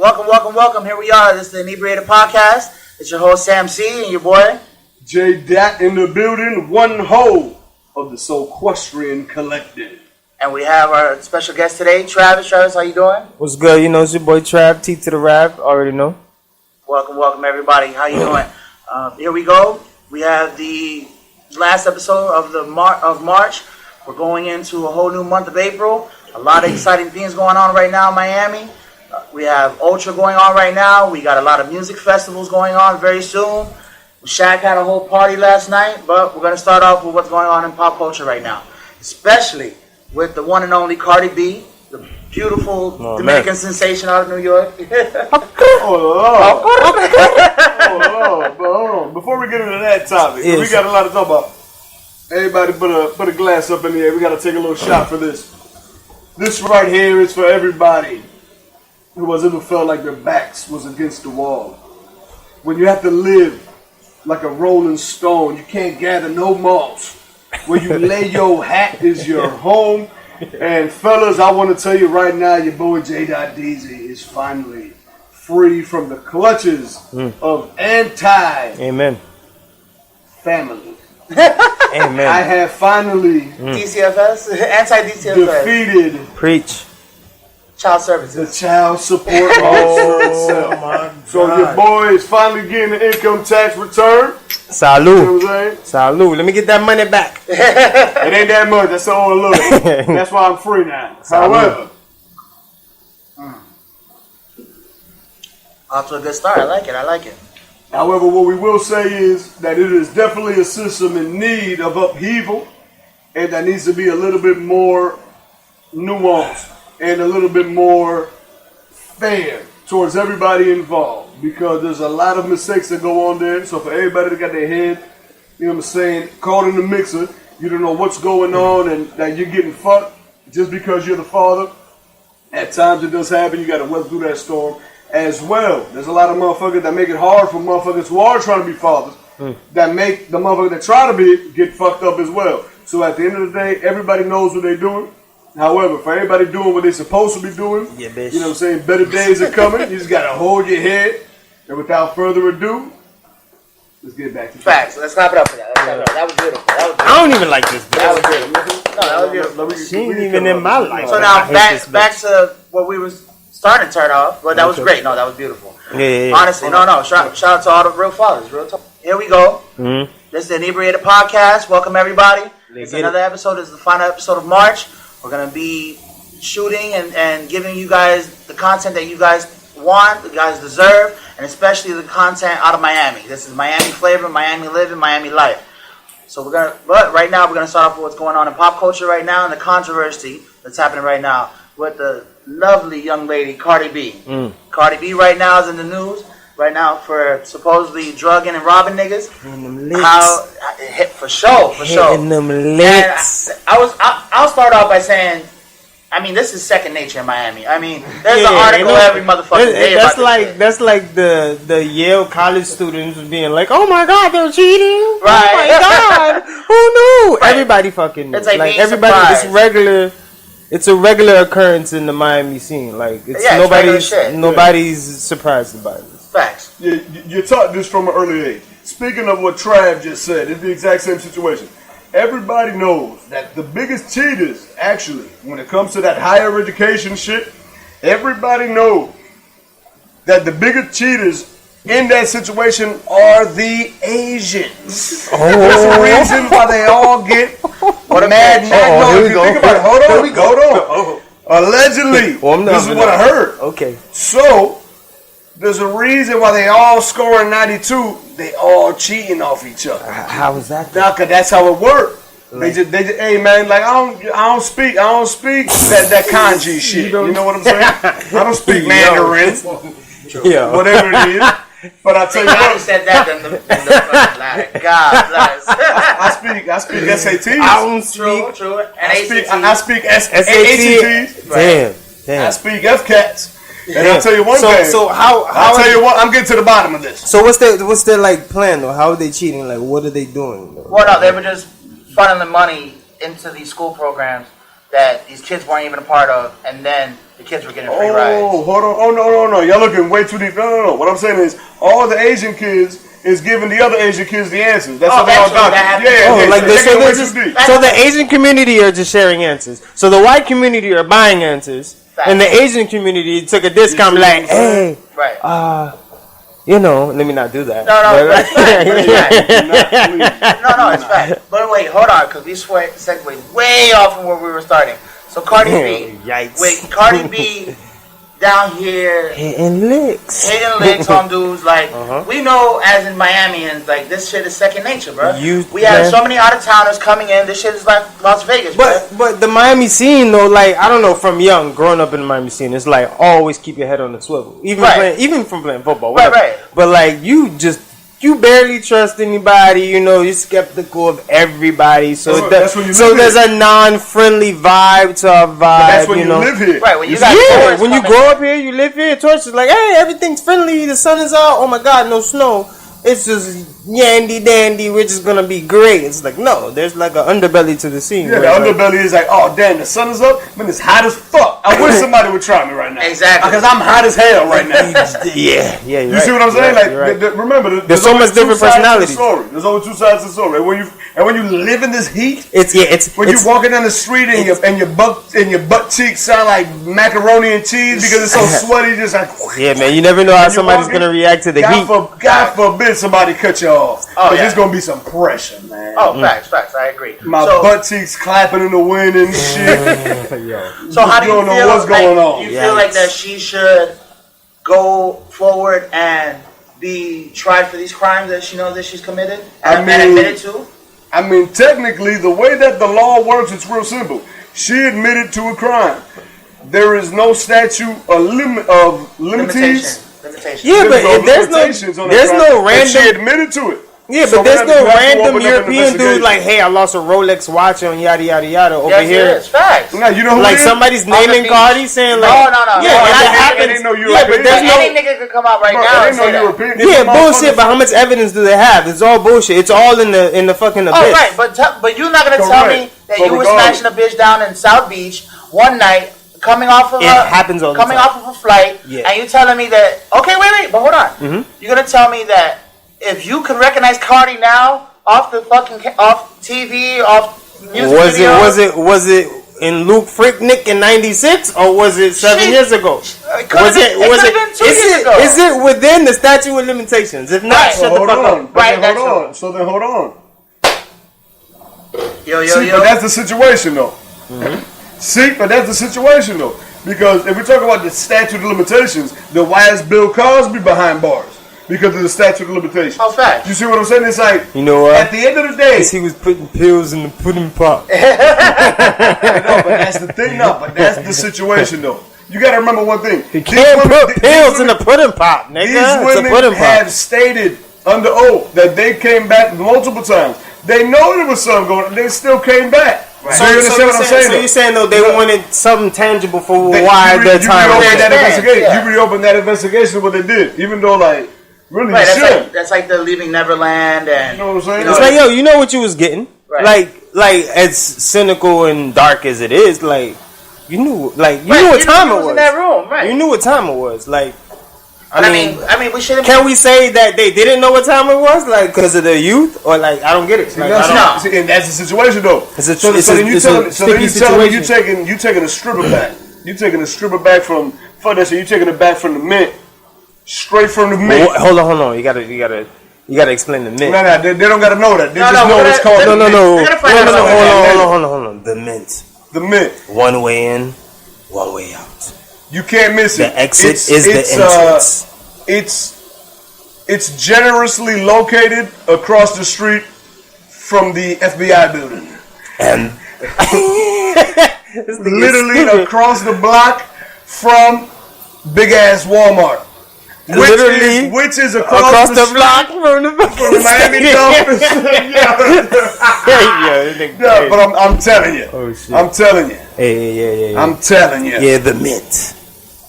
Welcome. Here we are. This is the Inebriated podcast. It's your host, Sam C, and your boy, J. Dat in the building, one whole of the Soulquestrian Collective. And we have our special guest today, Travis. Travis, how you doing? What's good? You know, it's your boy Trav, T to the rap. Already know. Welcome, everybody. How you doing? Here we go. We have the last episode of March. We're going into a whole new month of April. A lot of exciting things going on right now in Miami. We have Ultra going on right now. We got a lot of music festivals going on very soon. Shaq had a whole party last night, but we're going to start off with what's going on in pop culture right now, especially with the one and only Cardi B, the beautiful Dominican sensation out of New York. Hold on. Before we get into that topic, we got a lot to talk about. Everybody put a glass up in the air. We got to take a little shot for this. This right here is for everybody who has ever felt like their backs was against the wall. When you have to live like a rolling stone, you can't gather no moss. Where you lay your hat is your home. And fellas, I want to tell you right now, your boy J.DZ is finally free from the clutches of Amen. Family. Amen. I have finally DCFS? Anti-DCFS. defeated Preach. Child services. the child support officer itself. My God. So your boy is finally getting the income tax return. Salud. You know what I'm saying? Salud. Let me get that money back. It ain't that much. That's all a little. That's why I'm free now. However, Off to a good start. I like it. However, what we will say is that it is definitely a system in need of upheaval, and that needs to be a little bit more nuanced and a little bit more fair towards everybody involved, because there's a lot of mistakes that go on there. So for everybody that got their head, you know what I'm saying, caught in the mixer, you don't know what's going on and that you're getting fucked just because you're the father. At times it does happen. You got to weather through that storm as well. There's a lot of motherfuckers that make it hard for motherfuckers who are trying to be fathers that make the motherfuckers that try to be get fucked up as well. So at the end of the day, everybody knows what they're doing. However, for everybody doing what they're supposed to be doing, you know what I'm saying, better days are coming. You just got to hold your head. And without further ado, let's get back to Facts. Let's clap it up for that. That was beautiful. I don't even like this. That was beautiful. No, that was beautiful. She ain't even in my life. So now back to what we was starting to turn off, but that was great. No, that was beautiful. Yeah. Honestly, no. Shout out to all the real fathers. Real talk. Here we go. This is the Inebriated podcast. Welcome everybody. It's another episode. This is the final episode of March. We're going to be shooting and giving you guys the content that you guys want, you guys deserve, and especially the content out of Miami. This is Miami flavor, Miami living, Miami life. So but right now we're going to start off with what's going on in pop culture right now and the controversy that's happening right now with the lovely young lady, Cardi B. Cardi B right now is in the news right now for supposedly drugging and robbing niggas. For sure. Hitting them licks. And I'll start off by saying, I mean, this is second nature in Miami. I mean, there's an article every motherfucking day that's about like that's like the Yale college students being like, oh my God, they're cheating. Right. Oh my God, who knew? Right. Everybody fucking knew. It's like being everybody. surprised. It's regular. It's a regular occurrence in the Miami scene. Like it's nobody's surprised about it. Facts. Yeah, you taught this from an early age. Speaking of what Trav just said, it's the exact same situation. Everybody knows that the biggest cheaters, actually, when it comes to that higher education shit, everybody knows that the biggest cheaters in that situation are the Asians. There's a reason why they all get mad. Here we go. Think about it. Hold on. Allegedly, this is what I heard. Okay. So, there's a reason why they all scoring 92. They all cheating off each other. How is that? Nah, cause that's how it works. They just, hey man, like I don't speak that kanji shit. You know what I'm saying? I don't speak Mandarin. Yeah. Whatever it is. But I tell you what, said that in the like, God bless. I speak SATs. I don't speak. True. And I speak SATs. ACTs. Damn. I speak FCATs. And I'll tell you one thing. So I'll tell you what, I'm getting to the bottom of this. So what's their like plan though? How are they cheating? Like what are they doing? Well, no, they were just funneling money into these school programs that these kids weren't even a part of, and then the kids were getting free rides. Oh, hold on. Oh, no. Y'all looking way too deep. No. What I'm saying is, all the Asian kids is giving the other Asian kids the answers. That's what they all got. So the Asian community are just sharing answers. So the white community are buying answers. And the Asian community took a discount, like, hey, right. Let me not do that. No, it's fact. But wait, hold on, because we segued way off from where we were starting. So Cardi B, yikes. Wait, Cardi B down here hitting licks on dudes. Like we know, as in Miamians, like this shit is second nature, bro. We have so many out of towners coming in. This shit is like Las Vegas, but the Miami scene though, like I don't know, from young growing up in the Miami scene, it's like always keep your head on the swivel, even from playing football, whatever. Right. But like you barely trust anybody, you're skeptical of everybody. So there's a non-friendly vibe to our vibe. But that's when you live here. Right, when you grow up here, you live here, tourists is like, hey, everything's friendly, the sun is out, oh my god, no snow. It's just yandy dandy, we're just gonna be great. It's like, no, there's like an underbelly to the scene. Yeah, the underbelly is like, oh damn, the sun is up, man, it's hot as fuck. I wish somebody would try me right now. Exactly. Because I'm hot as hell right now. Yeah. You see what I'm saying? Remember, there's so much different personalities. There's only two sides to the story. And when you live in this heat, when you're walking down the street and your butt cheeks sound like macaroni and cheese because it's so sweaty, just like yeah, man, you never know how somebody's gonna react to the heat. God forbid somebody cut you off. There's gonna be some pressure, man. Oh, facts. I agree. My butt cheeks clapping in the wind and shit. So how do you feel? Know what's going on? You feel like that she should go forward and be tried for these crimes that she knows that she's committed and admitted to? I mean, technically, the way that the law works, it's real simple. She admitted to a crime. There is no statute of limitations. Yeah, but there's no random. She admitted to it. Yeah, but there's no random European dude like, hey, I lost a Rolex watch on yada yada yada over here. Yes, facts. Now, you know who like somebody's naming Cardi saying like, no. Yeah, that happens. Yeah, but there's no any nigga could come out right now and say that. Yeah, bullshit. But how much evidence do they have? It's all bullshit. It's all in the fucking abyss. Oh, right, but you're not gonna tell me that you were smashing a bitch down in South Beach one night. Coming off of a flight, and you telling me that wait, but hold on. You're gonna tell me that if you can recognize Cardi now off TV, off music videos, was it in Luke Freaknik in '96 or was it 7 years ago? It could have been 2 years ago. Is it within the statute of limitations? If not, shut the fuck up. Right, hold on. So then hold on. Yo. But that's the situation though. See, but that's the situation though. Because if we talk about the statute of limitations, then why is Bill Cosby behind bars? Because of the statute of limitations. Oh, fact. You see what I'm saying? It's like, you know what? At the end of the day, he was putting pills in the pudding pot. No, but that's the thing. No, but that's the situation though. You got to remember one thing. You can't put pills in the pudding pot, nigga. These women have stated under oath that they came back multiple times. They know there was something going on. They still came back. Right. So you understand what I'm saying? So you're saying though they wanted something tangible for why their time was You reopened that investigation, what they did, even though like really that's like the Leaving Neverland, and you know what I'm saying? It's like you know what you was getting, right. like as cynical and dark as it is, like you knew what time it was in that room, right? You knew what time it was, like. I mean, we shouldn't. Can we say that they didn't know what time it was, like because of their youth, or like I don't get it? Like, See, and that's the situation, though. So then you tell me you taking a stripper back. You taking a stripper back from you taking it back from the mint, straight from the mint. Hold on. You gotta explain the mint. No, they don't gotta know that. They just know it's called. Hold on. The mint. The mint. One way in, one way out. You can't miss it. The exit is the entrance. It's generously located across the street from the FBI building. And literally across the block from big ass Walmart. Which is across the block from the Miami Dolphins. Yeah, but I'm telling you. Oh shit. I'm telling you. Yeah. I'm telling you. Yeah, the mint.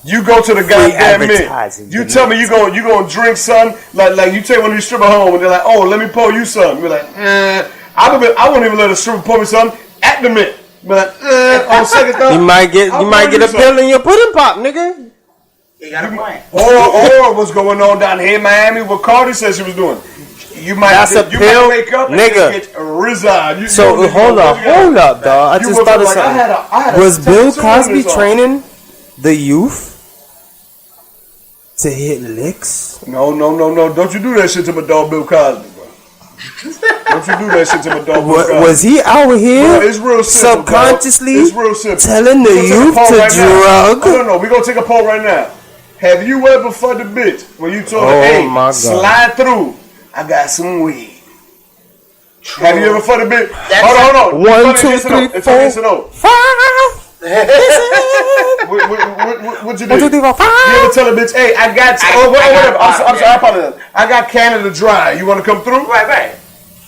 You go to the goddamn mint. You tell me you gonna drink something like you take one of these strippers home and they're like, oh, let me pour you something. You're like, I wouldn't even let a stripper pour me something at the mint. But on second thought, you might get a pill in your pudding pop, nigga. You got a point. Or what's going on down here in Miami? What Cardi said she was doing. You might wake up and nigga. just get resigned. Hold up, dog. I just thought of something. Was Bill Cosby training the youth to hit licks? No. Don't you do that shit to my dog Bill Cosby, bro. Don't you do that shit to my dog Bill Cosby. Was he out here it's real simple, subconsciously telling the youth to right drug? No. We're going to take a poll right now. Have you ever fucked a bitch when you told her, hey, slide through? I got some weed. True. Have you ever fucked a bitch? Hold on. 1, 2, 3, 4, 5. What'd you do? 1, 2, 3, 4, 5. You ever tell a bitch, hey, I got whatever. I'm sorry, I apologize. I got Canada Dry. You want to come through? Right.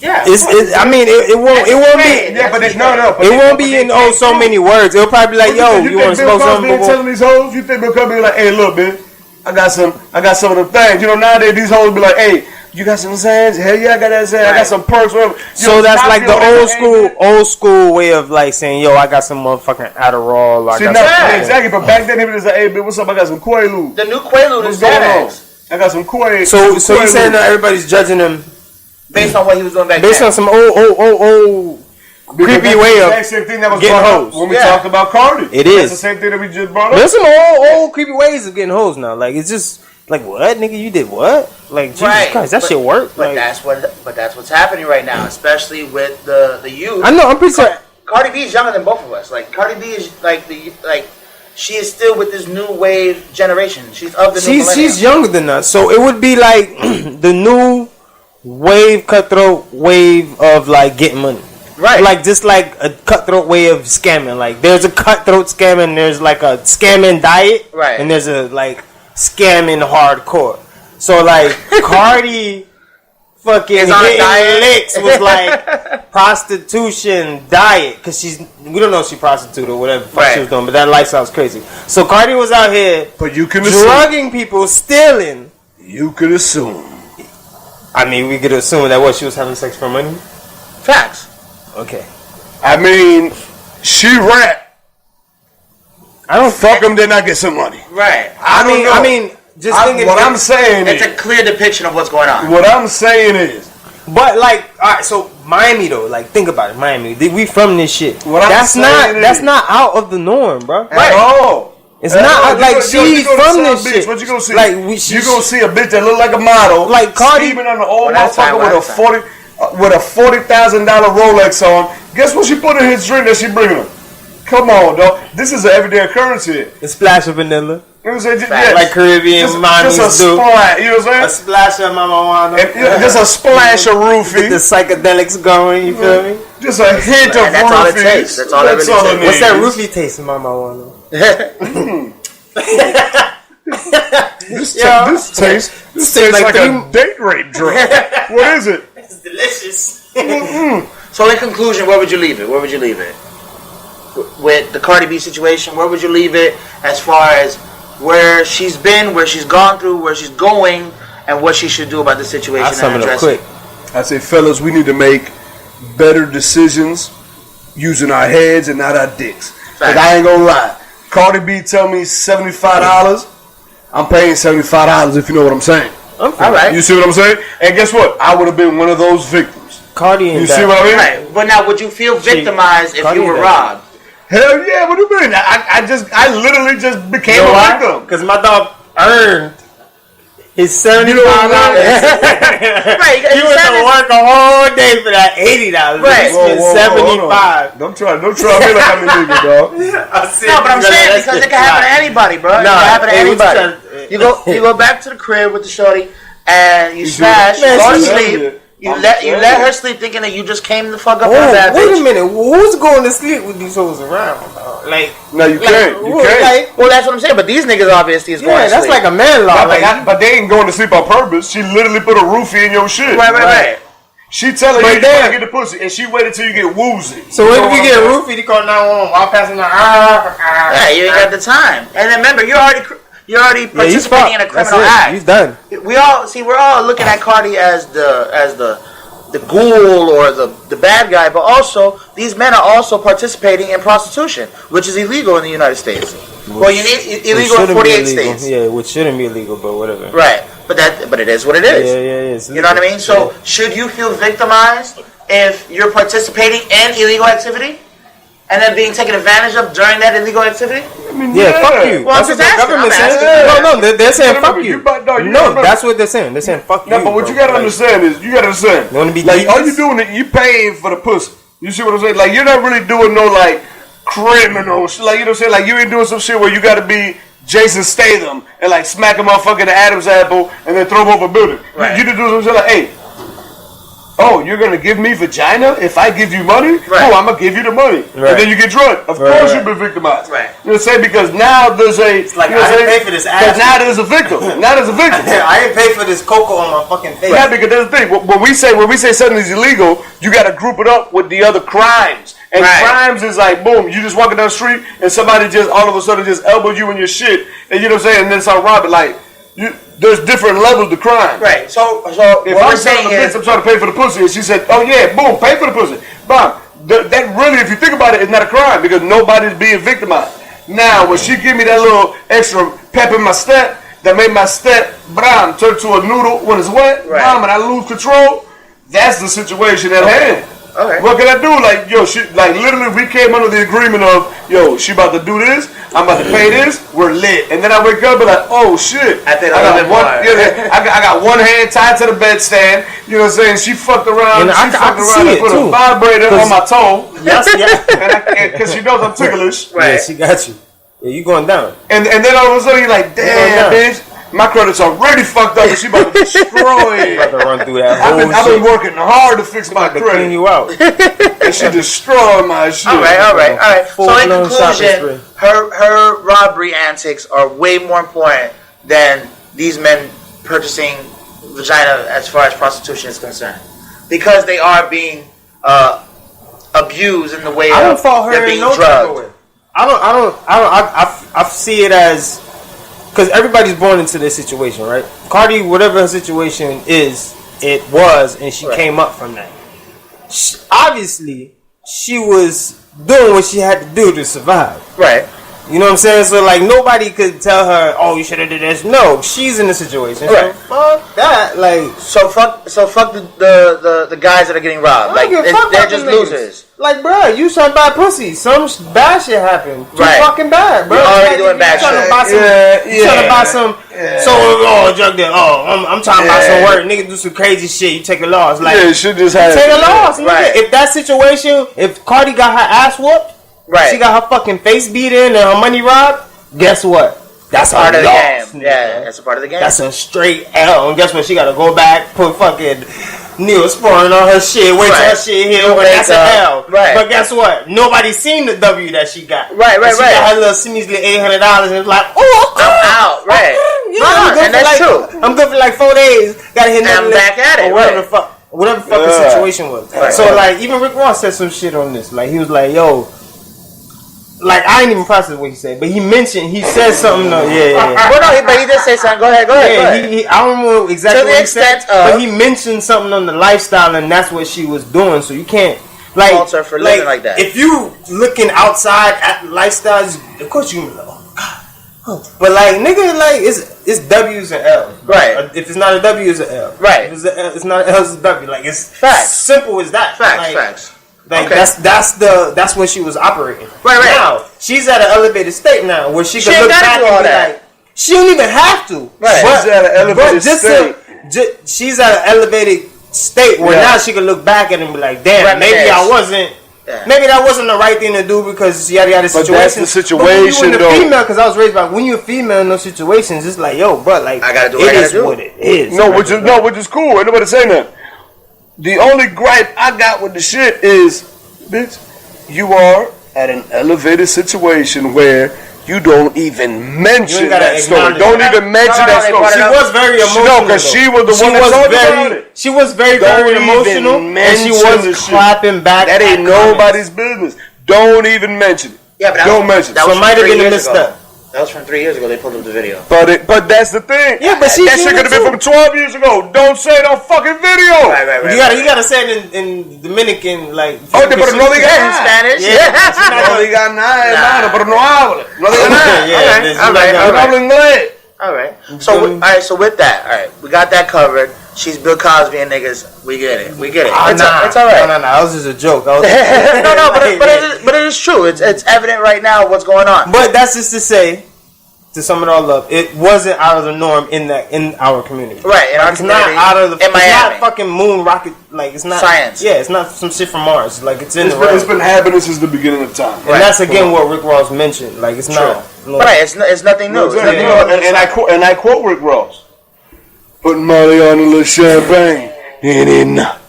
Yeah. It won't be. Yeah, but no. It won't be in so many words. It'll probably be like, yo, you want to smoke something? You telling these hoes? You think Bill Cosby be like, hey, look, bitch, I got some of them things. You know, nowadays these hoes be like, hey, you got some sayings? Hell yeah, I got that saying. I got some perks, whatever. So that's like the old school way of like saying, yo, I got some motherfucking Adderall. Exactly. But back then, he was like, hey, bitch, what's up? I got some Quaalude. The new Quaalude is Xanax. I got some Quaalude. So you saying that everybody's judging him based on what he was doing back then? Based on some old creepy way of getting hoes. When we talked about Cardi. It is. That's the same thing that we just brought up. There's some old creepy ways of getting hoes now. Like, it's just like, what, nigga, you did what? Like, Jesus Christ, that shit worked. But that's what's happening right now, especially with the youth. I know, I'm pretty sure Cardi B is younger than both of us. Like, Cardi B is she is still with this new wave generation. She's of the new millennium. She's younger than us, so it would be like the new wave, cutthroat wave of like getting money. Right. Like, just like a cutthroat way of scamming. Like, there's a cutthroat scam and there's like a scamming diet. Right. And there's a like scamming hardcore. So like Cardi fucking hitting licks was like prostitution diet, because we don't know if she prostitute or whatever she was doing, but that lifestyle's crazy. So Cardi was out here, but you can drugging people, stealing. You could assume. I mean, we could assume that she was having sex for money. Facts. Okay. I mean, she rap. I don't fuck them, then I get some money. Right. I mean, just thinking. What I'm saying is, it's a clear depiction of what's going on. What I'm saying is, but like, all right, so Miami though, like, think about it, Miami. We from this shit. That's not out of the norm, bro. At all. It's not like she's from this shit. What you gonna see? Like, you gonna see a bitch that look like a model, like Cardi, even on an old motherfucker with a $40,000 Rolex on. Guess what she put in his drink that she bringing him? Come on, dog. This is an everyday occurrence here. A splash of vanilla. You know what I'm saying? Like Caribbean mommies just a splash. You know what I'm saying? A splash of marijuana. Just a splash of roofie. Get the psychedelics going. You feel me? Just a hint of roofie. That's all it takes. That's all it takes. What's that roofie taste in my marijuana? This tastes like a date rape drug. What is it? It's delicious. So in conclusion, where would you leave it? With the Cardi B situation, where would you leave it as far as where she's been, where she's gone through, where she's going, and what she should do about the situation? I'll sum it up quick. I say, fellas, we need to make better decisions using our heads and not our dicks. But I ain't gonna lie. Cardi B tell me $75. I'm paying $75 if you know what I'm saying. All right. You see what I'm saying? And guess what? I would have been one of those victims. Cardi ain't you see what I mean? Right. But now, would you feel victimized if you were robbed? Hell yeah! What do you mean? I literally just became a victim. Because my dog earned his $75. Right. He went to work a whole day for that $80. Right. He spent $75. Don't try me like I'm illegal, dog. No, but I'm saying because it can happen to anybody, bro. It can happen to anybody. You go back to the crib with the shorty and you smash. You go to sleep. You let her sleep thinking that you just came the fuck up on that bitch. Wait a minute. Who's going to sleep with these hoes around? No, you can't. You can't. Well, that's what I'm saying. But these niggas obviously is going to sleep. Yeah, that's like a man law. But they ain't going to sleep on purpose. She literally put a roofie in your shit. Right. She telling you to get the pussy, and she waited till you get woozy. So if you get a roofie, you call 911 while passing the Yeah, you ain't got the time. And then remember, you're already participating in a criminal act. He's done. We're all looking at Cardi as the the ghoul or the bad guy, but also these men are also participating in prostitution, which is illegal in the United States. Well, you need illegal in 48 states. Yeah, which shouldn't be illegal, but whatever. Right, but it is what it is. Yeah, it is. You know what I mean? So, should you feel victimized if you're participating in illegal activity and then being taken advantage of during that illegal activity? Fuck you. Well, I'm just asking. No, they're saying fuck you. That's what they're saying. They're saying fuck you. No, but what you gotta understand is, like, all you doing, you paying for the pussy. You see what I'm saying? Like, you're not really doing no, like, criminal shit. Like, you know what I'm saying? Like, you ain't doing some shit where you gotta be Jason Statham and, like, smack a motherfucker in the Adam's apple and then throw him over a building. Right. You just do some shit like, hey, oh, you're gonna give me vagina if I give you money? Right. Oh, I'm gonna give you the money. Right. And then you get drugged. Of course you've been victimized. Right. You know what I'm saying? Because now there's a... It's like, I didn't pay for this ass. Now there's a victim. I didn't pay for this cocoa on my fucking face. Yeah, because there's the thing. When we say something is illegal, you gotta group it up with the other crimes. And crimes is like, boom, you just walking down the street and somebody just all of a sudden just elbow you in your shit. And you know what I'm saying? And then start robbing. Like, there's different levels to crime. Right. So if what I'm saying is, I'm trying to pay for the pussy, and she said, "Oh yeah, boom, pay for the pussy." Bam. That really, if you think about it, is not a crime because nobody's being victimized. Now, when she give me that little extra pep in my step, that made my step, bam, turn to a noodle when it's wet, bam, and I lose control. That's the situation at hand. Okay. What can I do? Like, yo, literally, we came under the agreement of, yo, she about to do this, I'm about to pay this, we're lit. And then I wake up and like, oh shit. I got one hand tied to the bedstand, you know what I'm saying? She fucked around, and put a vibrator on my toe. Yes, because she knows I'm ticklish. Right. Yeah, she got you. Yeah, you going down. And then all of a sudden you're like, damn, bitch. My credit's already fucked up and she about to destroy it. About to run through that whole I've been working hard to fix my credit. Clean you out. And she destroyed my shit. All right. So in conclusion, her robbery antics are way more important than these men purchasing vagina as far as prostitution is concerned. Because they are being abused in the way of they're being drugged. I see it as... Because everybody's born into this situation, right? Cardi, whatever her situation is, it was, and she came up from that. Obviously, she was doing what she had to do to survive. Right. You know what I'm saying? So, like, nobody could tell her, oh, you should have did this. No, she's in the situation. Right. So, fuck that. Like, so fuck the guys that are getting robbed. Like, they're just losers. Like, bro, you trying to buy pussy. Some bad shit happened. Too fucking bad, bro. You're already doing bad shit. You trying to buy some... So, drug deal. I'm trying to buy some work. Nigga do some crazy shit. You take a loss. Like, it should just happen. Take a loss. Right. If that situation, if Cardi got her ass whooped, she got her fucking face beat in and her money robbed, guess what? That's part of the game. Yeah, that's a part of the game. That's a straight L. And guess what? She got to go back, put fucking Neosporin on her shit, wait till her shit heal, and that's an L. Right. But guess what? Nobody seen the W that she got. Right. She got her little measly $800 and it's like, I'm out. Right. And that's true. I'm good for like 4 days. Gotta hit I'm back at it. Or whatever the fuck the situation was. Right. So like, even Rick Ross said some shit on this. Like, he was like, yo. Like, I ain't even process what he said, but he said something. But he did say something. Go ahead. I don't know exactly what he said, but he mentioned something on the lifestyle, and that's what she was doing. So you can't fault her for living like that. If you looking outside at lifestyles, of course you can be like, oh. But like, nigga, like it's W's and L's. Right. If it's not a W, it's an L. Right. If it's not an L, it's a W. Like, it's facts. Simple as that. Facts. Like, that's where she was operating. Right. Now she's at an elevated state now where she can look back and be like, she don't even have to. Right. She's at an elevated state. She's at an elevated state where now she can look back at it and be like, damn, maybe I wasn't. Yeah. Maybe that wasn't the right thing to do because yada situation. But that's the situation, though. Female, because I was raised by when you're a female in those situations, it's like, yo, but like, I gotta do what I gotta do. What it is. Which is cool. Ain't nobody saying that. The only gripe I got with the shit is, bitch, you are at an elevated situation where you don't even mention that story. Don't even mention that story. She was very emotional. No, because she was the one that talked about it. She was very emotional, and she was clapping back. That ain't nobody's business. Don't even mention it. Yeah, but don't mention it. That might have been a misstep. That was from 3 years ago. They pulled up the video. But that's the thing. Yeah, but that shit could have been from 12 years ago. Don't say no fucking video. Right. You gotta say it in Dominican, like. Oh, pero no digas in Spanish. Yeah. No digas nada, hermano, pero no hable. No digas nada. Yeah. All right. Hablo inglés. All right. So with that, all right, we got that covered. She's Bill Cosby and niggas. We get it. It's all right. No. That was just a joke. but it is true. It's evident right now what's going on. But that's just to say, to sum it all up, it wasn't out of the norm in our community. Right. In our it's community, not out of the. in Miami. It's not fucking moon rocket. Like it's not science. Yeah, it's not some shit from Mars. Like it's in the. It's been happening since the beginning of time. And that's again what Rick Ross mentioned. Like it's not. No, right. It's nothing new. Exactly. And I quote Rick Ross. Putting Molly on a little champagne. Ain't enough.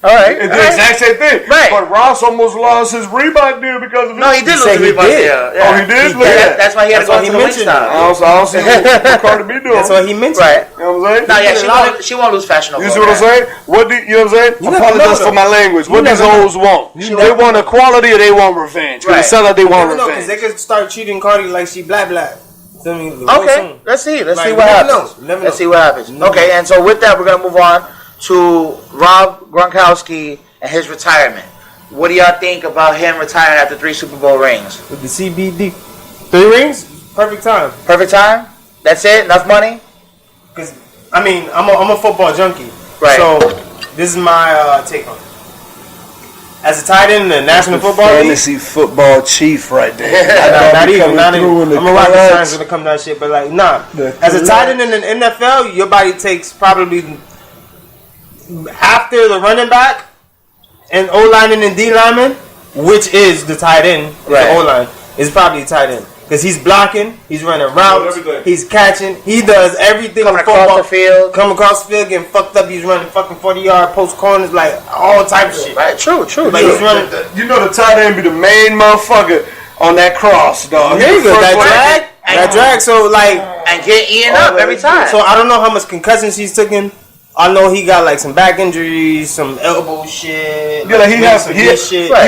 All right. It's the exact same thing. Right. But Ross almost lost his Reebok deal because of it. No, he did lose the Reebok deal. Yeah. Oh, he did? Look at that. That's why he had to go to the Wingstop. I don't see what Cardi B doing. That's what he mentioned. Right. You know what I'm saying? No, she won't lose fashion over You see what I'm saying? You know what I'm saying? You never Apologize know, for my language. What these hoes want? They want equality or they want revenge? Right. They sound like they want Because revenge. they could start treating Cardi like she black. Okay, let's see what happens. Let's see what happens. Okay, and so with that, we're gonna move on to Rob Gronkowski and his retirement. What do y'all think about him retiring after 3 Super Bowl rings? With the CBD, 3 rings, perfect time. Perfect time. That's it. Enough money. Because I mean, I'm a football junkie. Right. So this is my take on it. As a tight end in the National Football League, Fantasy football chief right there. not even. I'm gonna rock the signs when it comes to that shit, but like, nah. As a tight end in the NFL, your body takes probably after the running back and O lineman and D lineman, which is the tight end, the O line is probably the tight end. Because he's blocking, he's running routes, he's catching, he does everything. Coming across the field, getting fucked up. He's running fucking 40-yard post corners, like all types of shit. Right, true. Like he's running. You know the tight end be the main motherfucker on that cross, dog. There you go, that drag. So like, and get eaten up every time. So I don't know how much concussions he's taken. I know he got like some back injuries, some elbow shit. Yeah, like he's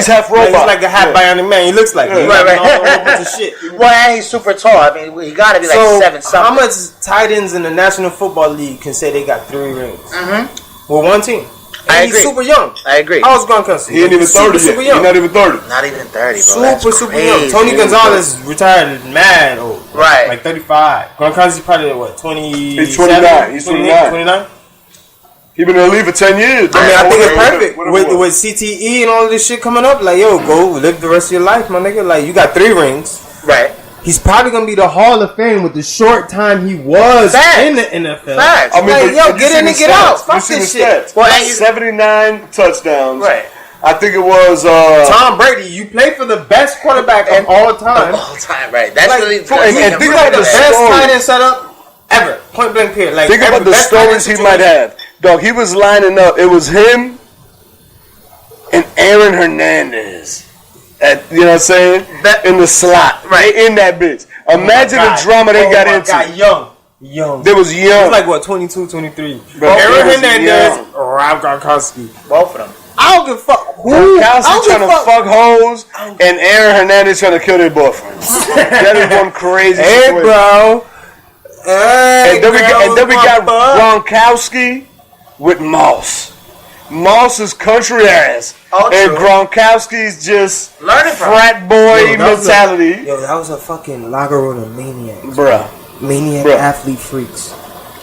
half robot. He's like a half bionic man. He looks like right. A whole bunch of shit. Well, and he's super tall. I mean, he got to be like 7 something. How much tight ends in the National Football League can say they got 3 rings? Mm-hmm. With one team. And he's super young. I agree. I was going to cuss. He ain't even 30 yet. He's not even 30. Not even 30, bro. Super young. Tony Gonzalez retired mad old. Right. Like 35. Gronkowski's probably what, 20? He's 29. He's 29. He been in the league for 10 years. I mean, I think it's perfect with CTE and all of this shit coming up. Like, yo, go live the rest of your life, my nigga. Like, you got 3 rings. Right. He's probably gonna be the Hall of Fame with the short time he was in the NFL. Facts. I mean, like, yo, get in and get out. Fuck this shit. Well, 79 touchdowns. Right. I think it was Tom Brady. You played for the best quarterback of all time. Of all time, right? That's like, really. And think about the best tight end setup ever. Point blank period. Like, think about the stories he might have. Dog, he was lining up. It was him and Aaron Hernandez. You know what I'm saying? In the slot. Right. In that bitch. Imagine the drama they got into. Young. They was young. It was like, what, 22, 23. Aaron Hernandez, Rob Gronkowski. Both of them. I don't give a fuck who. Gronkowski trying to fuck hoes and Aaron Hernandez trying to kill their boyfriends. That is one crazy situation. Hey, bro. And then we got Gronkowski with Moss. Moss is country ass. And Gronkowski's just learning from frat boy mentality. That was a fucking locker room of maniacs. Bruh. Maniac athlete freaks.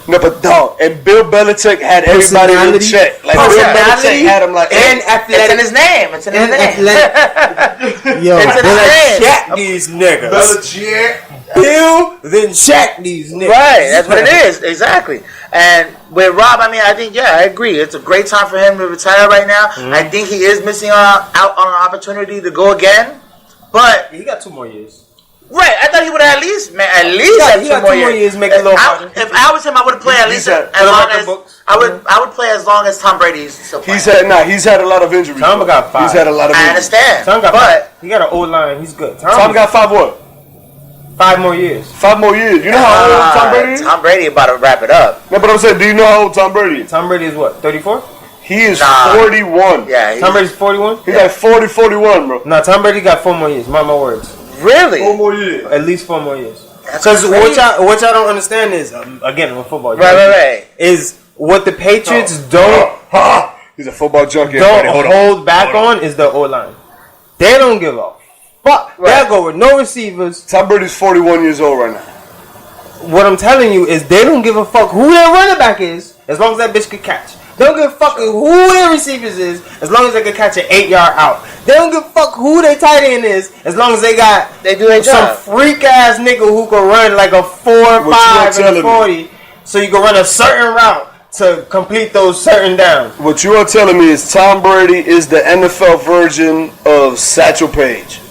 No, but dog, and Bill Belichick had everybody in check. Like Bill Belichick had him like, and athletic. It's in his name. It's in his name. Yo, it's in his name. Shaq these niggas. Belichick. Bill, then Shaq these niggas. Right, that's what it is. Exactly. And with Rob, I mean, I think, I agree. It's a great time for him to retire right now. Mm-hmm. I think he is missing out on an opportunity to go again. But he got 2 more years. Right, I thought he would have have 2 more years. Make a little money. If I was him, I would play at least as long as I would play as long as Tom Brady's still playing. He's had a lot of injuries. Tom got 5. He's had a lot of injuries. I understand. Tom got 5. He got an old line. He's good. Tom got 5 what? 5 more years. 5 more years. You know how old Tom Brady is? Tom Brady about to wrap it up. No, but I'm saying, do you know how old Tom Brady is? Tom Brady is what, 34? He is 41. Yeah. Tom Brady's 41? He's like 41, bro. No, Tom Brady got 4 more years. Mark my words. Really? 4 more years. At least 4 more years. Because what y'all don't understand is, again, with football, right, is what the Patriots don't. He's a football junkie. Don't hold back on is the O-line. They don't give a fuck. Right. They'll go with no receivers. Tom Brady's 41 years old right now. What I'm telling you is they don't give a fuck who their running back is as long as that bitch can catch. They don't give a fuck who their receivers is as long as they can catch an 8-yard out. They don't give a fuck who their tight end is as long as they do their job. Some freak ass nigga who can run like a 4-5 and 40 so you can run a certain route to complete those certain downs. What you are telling me is Tom Brady is the NFL version of Satchel Paige.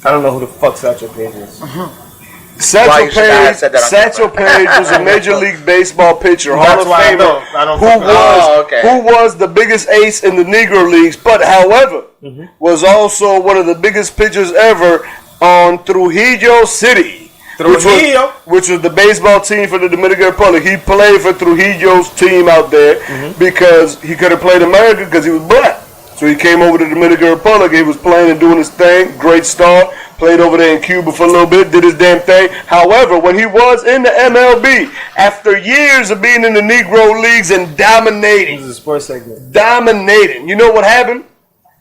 I don't know who the fuck Satchel Paige is. Satchel Paige was a Major League Baseball pitcher, Hall of Famer, who was the biggest ace in the Negro Leagues, but however, was also one of the biggest pitchers ever on Trujillo City. Which was the baseball team for the Dominican Republic. He played for Trujillo's team out there because he could have played America because he was black. So he came over to the Dominican Republic. He was playing and doing his thing. Great start. Played over there in Cuba for a little bit. Did his damn thing. However, when he was in the MLB, after years of being in the Negro Leagues and dominating. This is a sports segment. Dominating. You know what happened?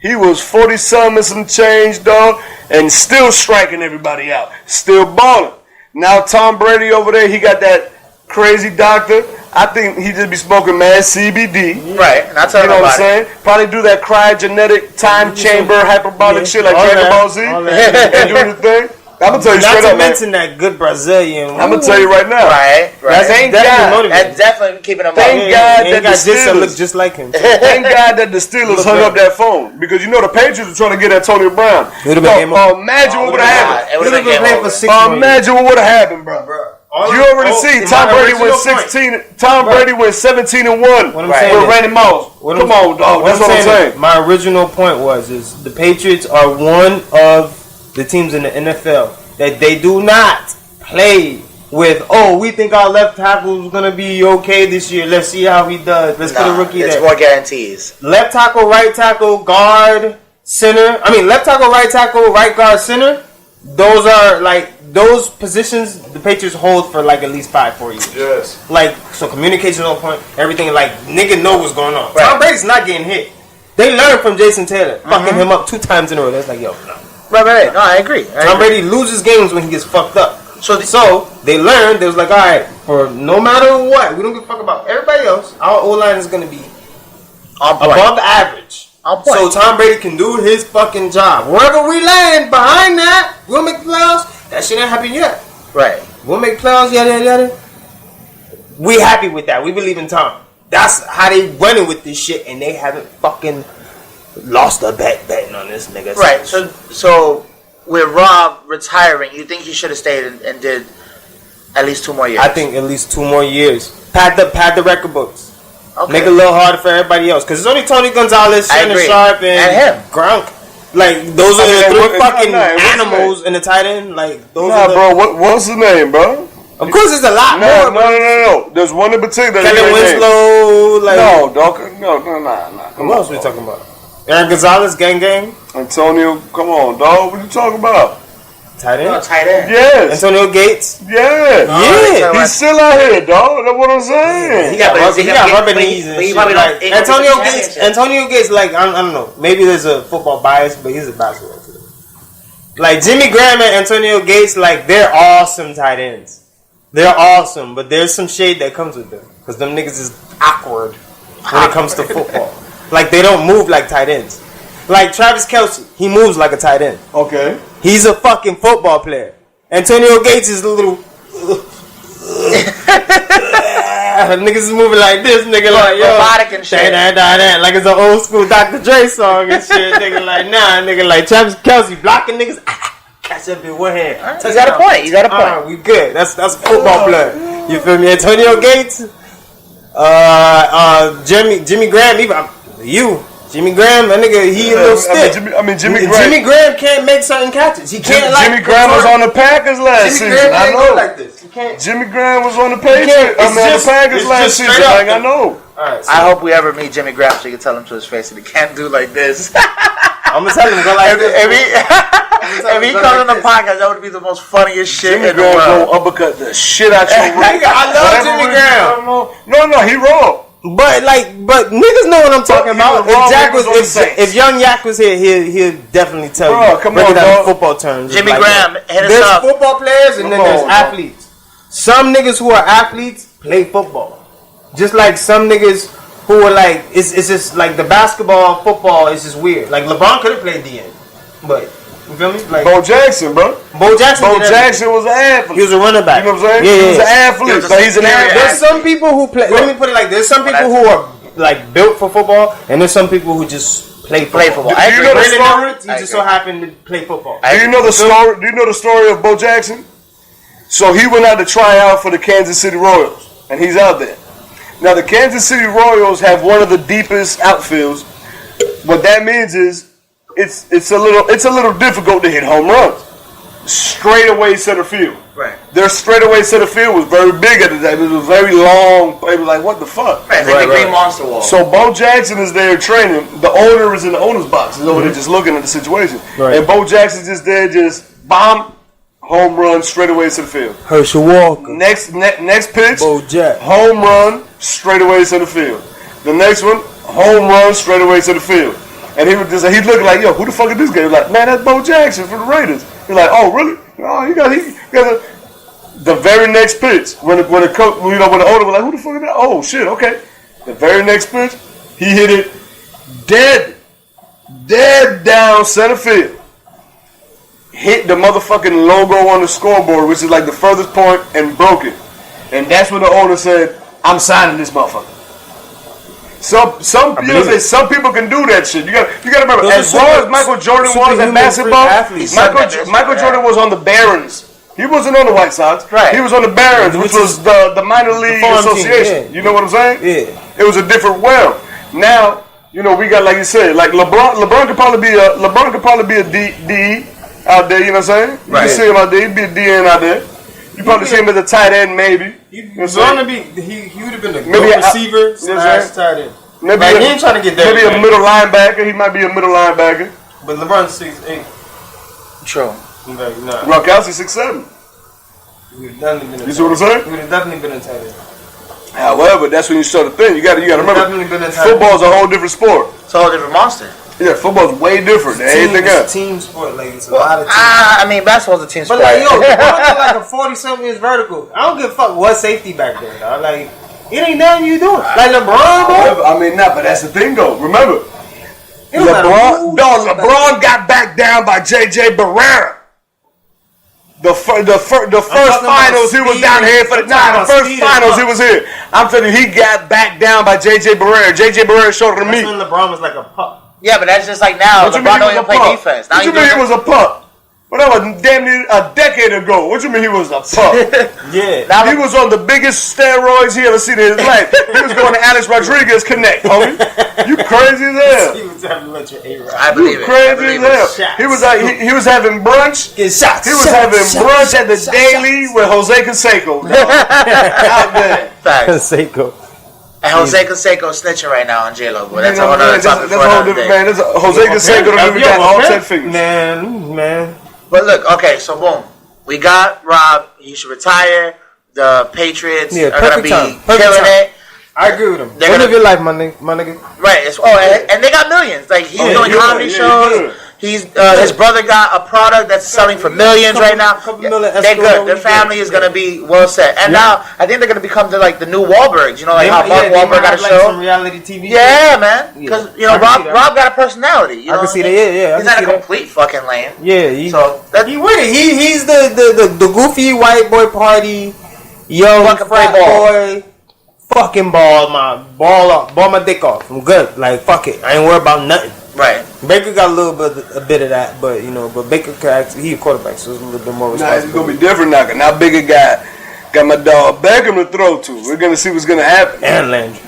He was 40-something and some change, dog, and still striking everybody out. Still balling. Now Tom Brady over there, he got that crazy doctor. I think he just be smoking mad CBD. Right, and that's what I'm saying. Probably do that cryogenic time chamber hyperbolic shit like Dragon Ball Z and do the thing. I'm gonna tell you straight up, man. Not to mention that good Brazilian. I'm gonna tell you right now. Right. Thank God. That's definitely keeping him Thank God that the Steelers look just like him. Thank God that the Steelers hung up that phone because you know the Patriots were trying to get Antonio Brown. Imagine what would have happened. Imagine what would have happened, bro. You already see Tom Brady went 16. Tom Brady went 17-1 with Randy Moss. Come on, dog. That's what I'm saying. My original point is the Patriots are one of the teams in the NFL that they do not play with. Oh, we think our left tackle is gonna be okay this year. Let's see how he does. Let's put a rookie there. It's more guarantees. Left tackle, right tackle, guard, center. I mean, left tackle, right tackle, right guard, center. Those are like those positions the Patriots hold for like at least 5-4 years. Yes. Like so, communication on point. Everything like nigga know what's going on. Right. Tom Brady's not getting hit. They learned from Jason Taylor, fucking him up 2 times in a row. That's like yo, no. Right. No, I agree. Tom Brady loses games when he gets fucked up. So they learned. They was like, all right, for no matter what, we don't give a fuck about everybody else. Our O-line is going to be above average. So Tom Brady can do his fucking job. Wherever we land behind that, we'll make the playoffs. That shit ain't happened yet. Right. We'll make playoffs, yada. We happy with that. We believe in Tom. That's how they running with this shit, and they haven't fucking lost a betting on this nigga. Right. So with Rob retiring, you think he should have stayed and did at least 2 more years? I think at least 2 more years. Pad the record books. Okay. Make it a little harder for everybody else because it's only Tony Gonzalez, Shannon Sharp, and him. Gronk. Like those are the 3 fucking animals in the tight end. Like those. Bro. What's the name, bro? Of course, there's a lot more. No. There's one in particular. Kellen Winslow. Like no, dog. No. What else are we talking about? Aaron Gonzalez, gang. Antonio, come on, dog. What you talking about? Tight end? No, tight end. Yes. Antonio Gates? Yeah. Yeah. He's still out here, dog. That's what I'm saying. He got rubber knees and shit. Like, Antonio Gates, like, I don't know. Maybe there's a football bias, but he's a basketball player. Like, Jimmy Graham and Antonio Gates, like, they're awesome tight ends. They're awesome, but there's some shade that comes with them. Because them niggas is awkward when it comes to football. Like, they don't move like tight ends. Like Travis Kelce, he moves like a tight end. Okay. He's a fucking football player. Antonio Gates is a little... niggas is moving like this, nigga, like, yo. Robotic and shit. Like it's an old school Dr. Dre song and shit. Nigga, like, nah, nigga, like Travis Kelce blocking niggas. Catch up in one hand. Right, you got a point. We good. That's a football player. You feel me? Antonio Gates, Jimmy Graham, even Jimmy Graham, that nigga, he a little stiff. Jimmy Graham. Jimmy Graham can't make certain catches. He can't Jimmy Graham was on the Packers last season. I know. Like this. Jimmy Graham was on the Patriots. The Packers last season. Like, I know. Right, so I hope we ever meet Jimmy Graham so you can tell him to his face that he can't do like this. I'm gonna tell him go like this. If he comes on the podcast, that would be the most funniest shit Jimmy in the Graham world. gonna uppercut the shit out your ring. I love Jimmy Graham. No, he wrong. But niggas know what I'm talking about. If Young Yak was here, he'll definitely tell you. Break it down in football terms. Jimmy Graham, hit us there's up. football players and then there's athletes. Some niggas who are athletes play football. Just like some niggas who are like, it's just like the basketball, football is just weird. Like LeBron could have played DN, but you feel me? Like Bo Jackson, bro. Bo Jackson was an athlete. He was a running back. You know what I'm saying? Yeah, he was an athlete, but he's an athlete. There's some people who play. Let me put it like this: there's some people who are like built for football, and there's some people who just play football. Do you know the story? He just so happened to play football. Do you know the story? Do you know the story of Bo Jackson? So he went out to try out for the Kansas City Royals, and he's out there. Now the Kansas City Royals have one of the deepest outfields. What that means is it's a little difficult to hit home runs. Straightaway center field. Right. Their straightaway center field was very big at the time. It was very long. It was like, what the fuck? Right, like the Green Monster Wall. So Bo Jackson is there training. The owner is in the owner's box. He's over there just looking at the situation. Right. And Bo Jackson's just there, just bomb, home run, straightaway to the field. Herschel Walker. Next pitch, Bo Jack. home run, straightaway to the field. The next one, home run, straightaway to the field. And he's looking like, yo, who the fuck is this guy? He's like, man, that's Bo Jackson for the Raiders. He's like, oh, really? Oh, he got the very next pitch, when the owner was like, who the fuck is that? Oh, shit, okay. The very next pitch, he hit it dead down center field. Hit the motherfucking logo on the scoreboard, which is like the furthest point, and broke it. And that's when the owner said, I'm signing this motherfucker. Some people can do that shit. You got to remember, as long as Michael Jordan was at basketball, Michael Jordan was on the Barons. He wasn't on the White Sox. Right. He was on the Barons, which was the minor league association. Yeah. You know what I'm saying? Yeah. It was a different realm. Now, we got, like you said, like LeBron could probably be a D out there. You know what I'm saying? You can see him out there. He'd be a DN out there. You probably see him as a tight end, maybe. He would have been a good receiver slash tight end. Maybe he ain't trying to get there. Maybe a middle linebacker. He might be a middle linebacker. But LeBron's 6'8". True. Gronkowski's 6'7". You see what I'm saying? He would have definitely been a tight end. However, that's when you start to think. You got to remember, football's a whole different sport. It's a whole different monster. Yeah, football's way different than anything else. It's a team sport, like it's a lot of teams. I mean, basketball's a team sport. But like, yo, LeBron did like a 40-something inch vertical. I don't give a fuck what safety back there, dog. Like, it ain't nothing you doing. Like LeBron, bro. I mean, but that's the thing, though. Remember, LeBron got back down by J.J. Barrera. The first finals he was down here for the first finals he was here. I'm telling you, he got back down by J.J. Barrera. J.J. Barrera showed it to me. That's when LeBron was like a pup. Yeah, but that's just like now. LeBron don't even play defense. What you mean he was a pup? Well, that was damn near a decade ago. What you mean he was a pup? Yeah. He was on the biggest steroids he ever seen in his life. He was going to Alex Rodriguez Connect, homie. You crazy as hell. He was having lunch with A-Rod. I believe it. Crazy as hell. He was having brunch. Get shots. He was having brunch at the Daily with Jose Canseco. Out there. Canseco. And Jose Canseco snitching right now on J-Lo, but that's a whole other topic for another day. Man, Jose Canseco don't even got all 10 fingers. Man. But look, okay, so boom. We got Rob. He should retire. The Patriots are going to be killing it. I agree with him. Live your life, my nigga. Right. And they got millions. Like, he's doing comedy shows. He's his brother got a product that's selling for millions right now. They're good. Their family is gonna be well set. And now I think they're gonna become the new Wahlbergs. You know, like how Mark Wahlberg got a show. Some reality TV. Yeah, man. Because Rob got a personality. You know I can see that. Yeah. He's not a complete fucking lame. Yeah. He with it. He's the goofy white boy party, young frat boy. Fucking ball my dick off. I'm good. Like fuck it. I ain't worried about nothing. Right. Baker got a bit of that, but Baker could actually, he a quarterback, so it's a little bit more responsible. It's gonna be different now. Now Baker got my dog Beckham to throw to. We're gonna see what's gonna happen. And Landry.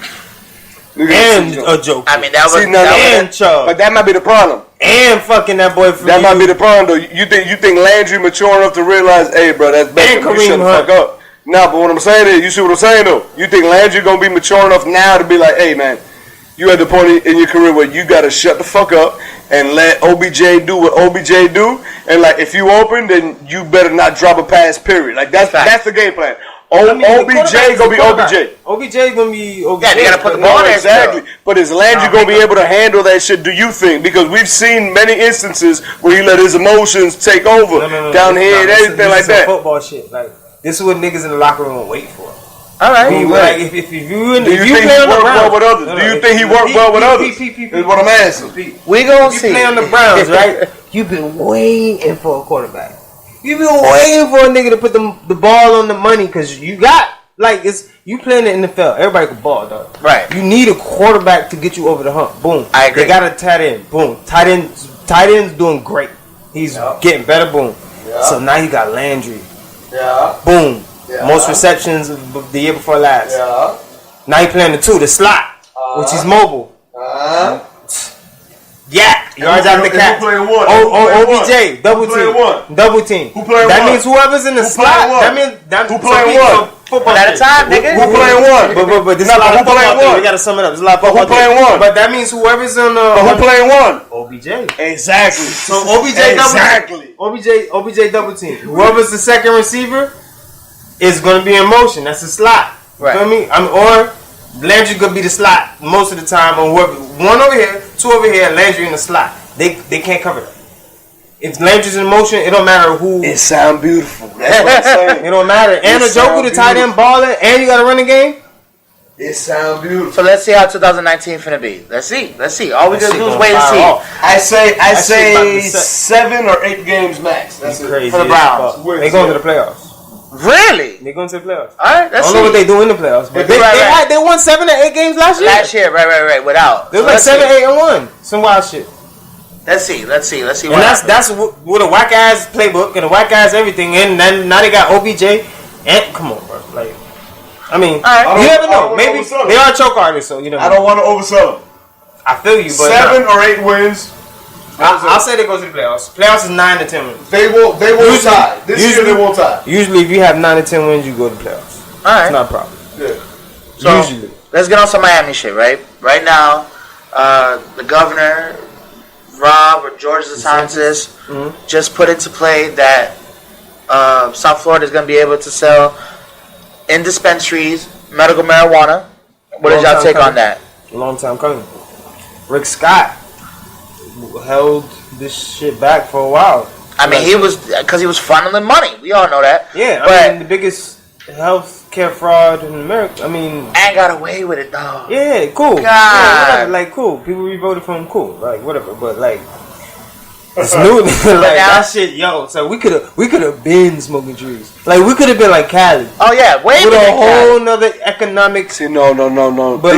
And a joke. I mean that was Chubb. But that might be the problem. And fucking that boy from might be the problem though. You think Landry mature enough to realize, hey bro, that's Beckham. You shut the fuck up. No, but what I'm saying is, you see what I'm saying though? You think Landry gonna be mature enough now to be like, hey man, you at the point in your career where you gotta shut the fuck up and let OBJ do what OBJ do. And like, if you open, then you better not drop a pass. Period. Like that's the game plan. OBJ gonna be OBJ. OBJ gonna be OBJ. Yeah, they gotta put the ball there. Exactly. But is Landry gonna be able to handle that shit? Do you think? Because we've seen many instances where he let his emotions take over down here and everything like that. Football shit. Like this is what niggas in the locker room wait for. All right. Like if you do you think he worked well with others? Do you think he worked well with others? Is what I'm asking. We gonna see. You play on the Browns, right? You've been waiting for a quarterback. You've been waiting for a nigga to put the ball on the money because you got like you playing in the NFL. Everybody can ball, dog. Right. You need a quarterback to get you over the hump. Boom. I agree. They got a tight end. Boom. Tight end's doing great. He's getting better. Boom. Yeah. So now you got Landry. Yeah. Boom. Yeah. Most receptions the year before last. Yeah. Now you playing the 2, the slot, which is mobile. Yeah, yards after the catch. Who playing one? OBJ, double team. Who playing that one? means whoever's in the slot. That means who playing one? Football at a time, nigga. Who playing one? But this is a lot of football thing. We gotta sum it up. There's a lot of football. Who playing one? But that means whoever's on who playing one? OBJ. Exactly. So OBJ double team. Whoever's the second receiver is gonna be in motion. That's the slot. Right. You feel me? Or Landry could be the slot most of the time. On whoever, 1 over here, 2 over here, Landry in the slot. They can't cover that. If Landry's in motion, it don't matter who. It sound beautiful. That's what I'm saying. It don't matter. And the Joker, the tight end balling, and you got to run the game. It sound beautiful. So let's see how 2019 finna be. Let's see. All we gotta do is wait and see. I say 7 or 8 games max. That's crazy for the Browns. They going to the playoffs. Really? They're going to the playoffs. All right, let's see. I don't know what they do in the playoffs, but they won 7 or 8 games last year. Right. Without. They was like 7, 8, and 1. Some wild shit. Let's see. And that's with a whack ass playbook and a whack ass everything, and then now they got OBJ. And come on, bro. Like, I mean, you never know. Maybe they are choke artists, so you know. I don't want to oversell them. I feel you, but 7 or 8 wins. I'll say they go to the playoffs. Playoffs is 9 to 10 wins. They will tie. This year they won't tie. Usually, if you have 9 to 10 wins, you go to the playoffs. All right, it's not a problem. Yeah. So, usually, let's get on some Miami shit. Right now, the governor, Rob or George DeSantis, just put into play that South Florida is going to be able to sell in dispensaries medical marijuana. What did y'all take on that? A long time coming. Rick Scott held this shit back for a while. I mean, he was funneling money. We all know that. Yeah, I mean, the biggest health care fraud in America. I mean, and got away with it though. Yeah, cool. God, yeah, like cool. People re-voted for him, cool. Like whatever, but like it's new. Like that shit, yo. So we could have been smoking trees. Like we could have been like Cali. Oh yeah, way with a whole nother economic. See, no. But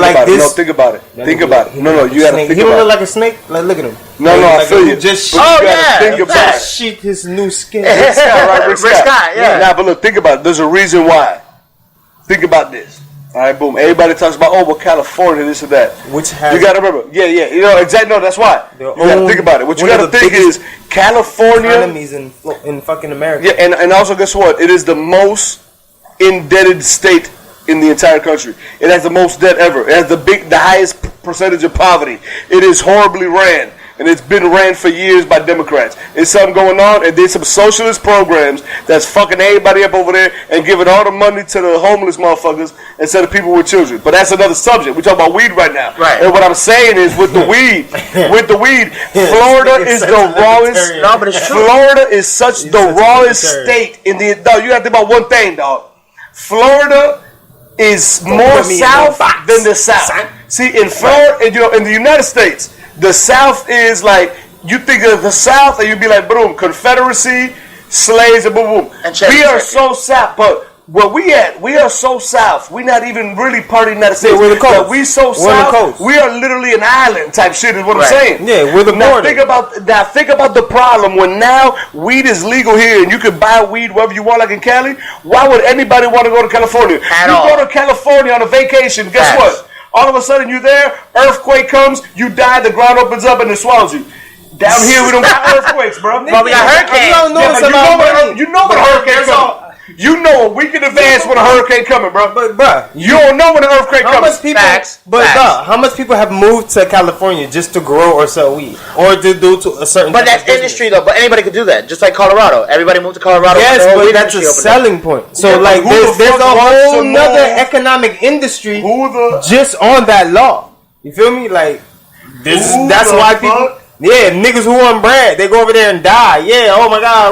think about it. Think about it. No, you gotta think about it. He don't look like a snake. Like look at him. No, I feel you. Just think about it. Sheet his new skin. Rick Scott, yeah. Nah, but look, think about it. There's a reason why. Think about this. All right, boom. Everybody talks about, California, this or that. Which has... You got to remember. Yeah. You know, exactly. No, that's why. You got to think about it. What you got to think is California... economies in fucking America. Yeah, and also, guess what? It is the most indebted state in the entire country. It has the most debt ever. It has the highest percentage of poverty. It is horribly ran. And it's been ran for years by Democrats. There's something going on, and there's some socialist programs that's fucking everybody up over there and giving all the money to the homeless motherfuckers instead of people with children. But that's another subject. We're talking about weed right now. Right. And what I'm saying is, with the weed, Florida is the rawest. No, but it's true. Florida is the rawest state in the. No, you got to think about one thing, dog. Florida is more south than the South. See, in Florida, in the United States, the South is like, you think of the South and you'd be like, boom, Confederacy, slaves, and boom, boom. We are so South, but where we are so South. We're not even really part of the United States. Yeah, we're the coast. We so South. We are literally an island type shit is what I'm saying. Yeah, we're the border. Think about the problem when now weed is legal here and you can buy weed wherever you want, like in Cali. Why would anybody want to go to California? Go to California on a vacation. Guess what? All of a sudden you're there, earthquake comes, you die, the ground opens up and it swallows you. Down here we don't got earthquakes, bro. But we got hurricanes. You know what hurricanes are. You know a week in advance when a hurricane coming, bro. But bruh, you don't know when an earthquake how coming. much people? Facts. Bruh, how much people have moved to California just to grow or sell weed or to do to a certain? But that's industry though. But anybody could do that. Just like Colorado, everybody moved to Colorado. Yes, but that's a selling point. So like, there's a whole nother economic industry just on that law. You feel me? Like this. That's why people. Yeah, niggas who want bread, they go over there and die. Yeah, oh my God,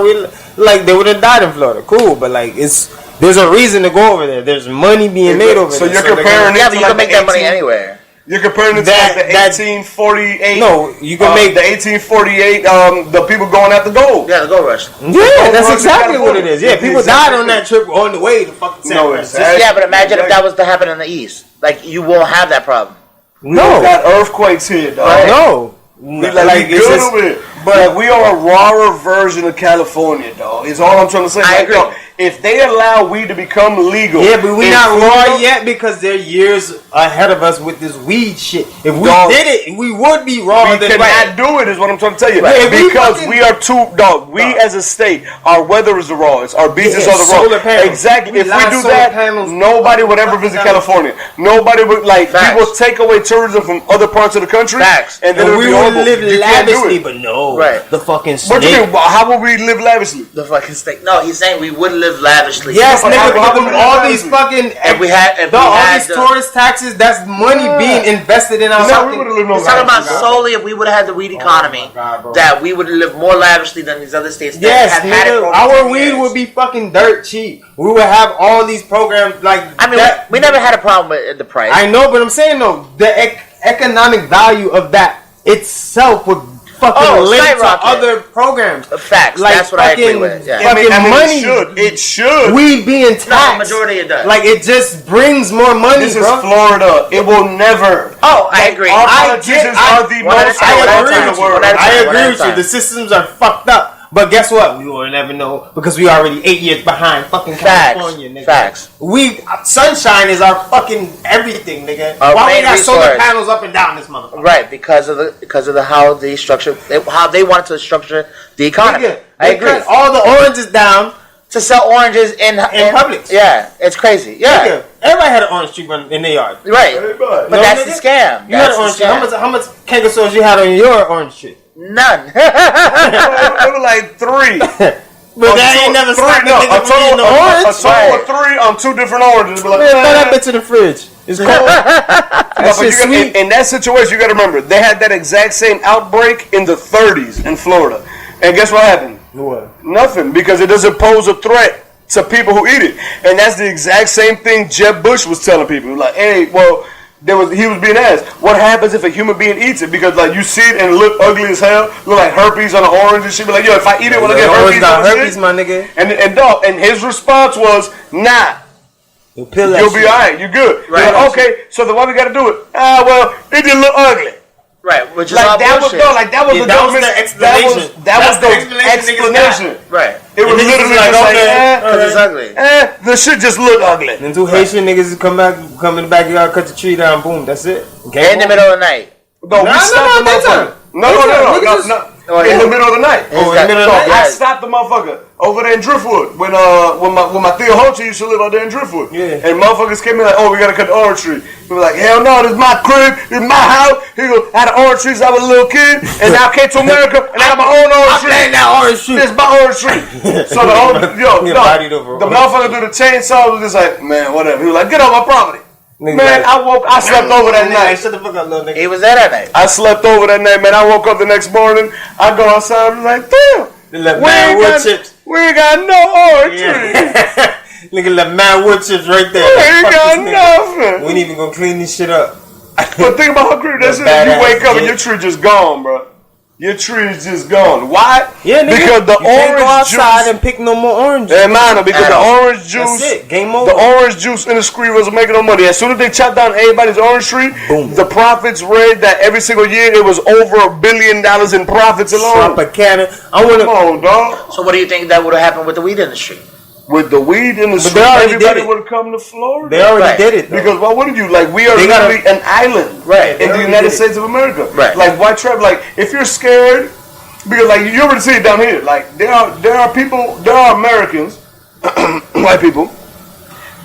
they would have died in Florida. Cool, but like there's a reason to go over there. There's money being made over there. So you're comparing but you can make that money anywhere. You're comparing it to the 1848. No, you can make the 1848. The people going after gold. Yeah, the gold rush. Yeah, that's exactly what it is. Yeah, people died on that trip on the way to fucking San Francisco. Yeah, but imagine if that was to happen in the East. Like you won't have that problem. No, got earthquakes here, dog. Right. No. Like good over it. But we are a rawer version of California, dog. Is all I'm trying to say. I agree. Dog, if they allow weed to become legal, yeah, but we're not raw yet because they're years ahead of us with this weed shit. If we did it, we would be raw. We cannot do it. Is what I'm trying to tell you. Right. Because we are too dog. We as a state, our weather is the rawest. Our beaches are the rawest. Exactly. If we do that, nobody would ever visit California. Nobody would people take away tourism from other parts of the country. Facts. And then we would live lavishly, but no. Right. The fucking snake. What do you mean? How would we live lavishly? The fucking snake. No, he's saying we would live lavishly. Yes, nigga, all these fucking all these tourist taxes, that's money being invested in our fucking. We're talking about solely if we would have had the weed economy, that we would live more lavishly than these other states. Yes, nigga, our weed would be fucking dirt cheap. We would have all these programs we never had a problem with the price. I know, but I'm saying though, the economic value of that itself would fucking link to other programs. Facts. That's what I agree with. Yeah. Money. It should. We being taxed. No, the majority it does. Like it just brings more money. This is Florida. It will never. Oh, I agree. Our politicians are the most. I agree with you. The systems are fucked up. But guess what? We will never know because we already 8 years behind fucking California, nigga. Facts. Sunshine is our fucking everything, nigga. Why we got solar panels up and down this motherfucker? Right, because of how they wanted to structure the economy. Nigga, I agree. Cut all the oranges down to sell oranges in Publix. Yeah, it's crazy. Yeah, nigga, everybody had an orange tree in their yard. Right, but that's the scam. You had an orange tree. How much Kangaroo sauce you had on your orange tree? None. It was like 3. But that ain't never stopped me a total of 3 on 2 different oranges. Throw that bitch in the fridge. It's cold. In that situation, you got to remember, they had that exact same outbreak in the 30s in Florida. And guess what happened? What? Nothing, because it doesn't pose a threat to people who eat it. And that's the exact same thing Jeb Bush was telling people. Like, hey, well... he was being asked, what happens if a human being eats it? Because you see it and it look ugly as hell, look like herpes on an orange and shit. Be like, yo, if I eat it, will I get herpes? Got herpes, my nigga. And his response was, nah. You'll be alright. You good. Right. Like, okay. So then why we got to do it? Well, it didn't look ugly. Right, which is all bullshit. That was the explanation. That was the explanation. Right. It was literally because it's ugly. The shit just looked ugly. Then 2 Haitian niggas come in the backyard, cut the tree down, boom, that's it. In the middle of the night. No, in the middle of the night. I stopped the motherfucker over there in Driftwood when my Theo Hochi used to live out there in Driftwood. Yeah. And motherfuckers came in like, oh, we gotta cut the orange tree. We were like, hell no, this is my crib, this is my house. He goes, I had an orange tree since I was a little kid, and now I came to America and I got my own orange tree. That orange tree. This is my orange tree. So the motherfucker threw the chainsaw was just like, man, whatever. He was like, get off my property. Man, I slept over that night. Shut the fuck up, little nigga. He was there that night. I slept over that night, man. I woke up the next morning. I go outside and I'm like, damn. We ain't got no orange tree. Nigga left mad wood chips right there. We ain't got nothing. We ain't even gonna clean this shit up. But think about how creepy that is. You wake up and your tree just gone, bro. Your tree is just gone. Why? Yeah, nigga. Because the orange go outside juice and pick no more oranges. Because the orange juice, that's it. Game over. The orange juice industry wasn't making no money. As soon as they chopped down everybody's orange tree, boom. The profits read that every single year it was over $1 billion in profits alone. Come on, dog. So what do you think that would have happened with the weed industry? With the weed industry, everybody would have come to Florida. They already did it, though. Because why wouldn't you? Like, we are literally an island, in the United States of America. Right. Like, why travel? Like, if you're scared, because like you already see it down here. Like, there are people, there are Americans white people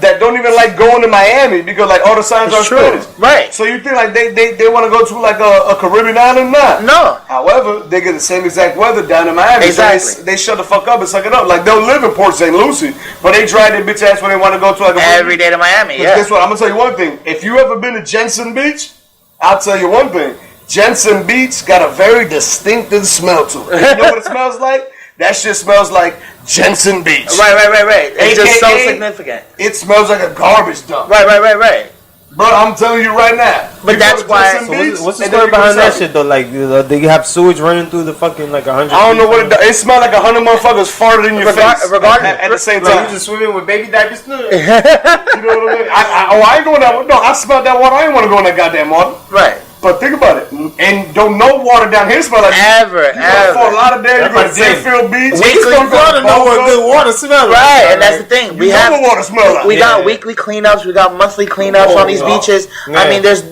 that don't even like going to Miami because like all the signs are Spanish. Right. So you think like they want to go to like a Caribbean island? Nah. No. However, they get the same exact weather down in Miami. Exactly. So they shut the fuck up and suck it up. Like they'll live in Port St. Lucie, but they drive their bitch ass when they want to go to like every day to Miami. Yeah. Guess what? I'm gonna tell you one thing. If you ever been to Jensen Beach, I'll tell you one thing. Jensen Beach got a very distinctive smell to it. You know what it smells like? That shit smells like Jensen Beach. Right. It's AKA, just so significant. It smells like a garbage dump. Right. Bro, I'm telling you right now. But that's why. Beach, what's the story behind that shit though? Like, they have sewage running through the fucking like 100. I don't know what it does. It smells like 100 motherfuckers farted in your face. Regardless, at the same like time. you just swimming with baby diapers. You know what I mean? I ain't going that. No, I smelled that water. I ain't want to go in that goddamn water. Right. But think about it, and don't no water down here smell like ever. For a lot of days, you go to Deerfield Beach. Weekly water, know what good water smells like. Right, and that's the thing. We have what water smell like. We got weekly cleanups. We got monthly cleanups on these beaches. Yeah. I mean, there's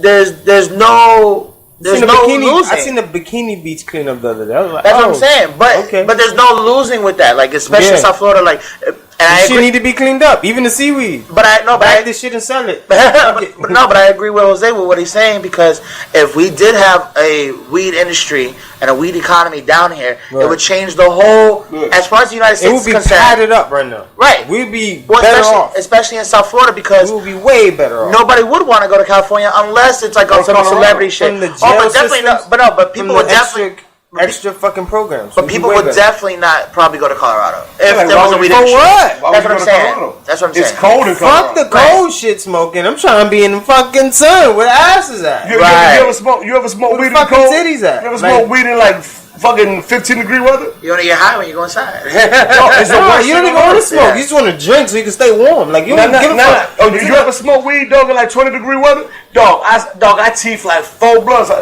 no losing. I seen the Bikini Beach cleanup the other day. I was like, that's what I'm saying. But there's no losing with that. Like especially in South Florida, like. And shit need to be cleaned up, even the seaweed. But I this shit and sell it. but I agree with Jose with what he's saying, because if we did have a weed industry and a weed economy down here, it would change the whole. As far as the United States is concerned, it would be padded up right now. Right, we'd be better off, especially in South Florida, because we would be way better off. Nobody would want to go to California unless it's like on some celebrity shit. But definitely not. But people would definitely. Extra fucking programs. But people would definitely not probably go to Colorado if there was a weed industry. What? That's what I'm saying. That's what I'm saying. It's cold in Colorado. Fuck the cold shit smoking. I'm trying to be in the fucking sun where the ass is at. You ever smoke weed in the cold? Titties at? You ever smoke weed in like fucking 15-degree weather? You want to get high when you go inside. You don't even want to smoke. You just want to drink so you can stay warm. Like you don't give a fuck. Oh, you ever smoke weed, dog, in like 20-degree weather? Dog, I teeth like 4 blunts.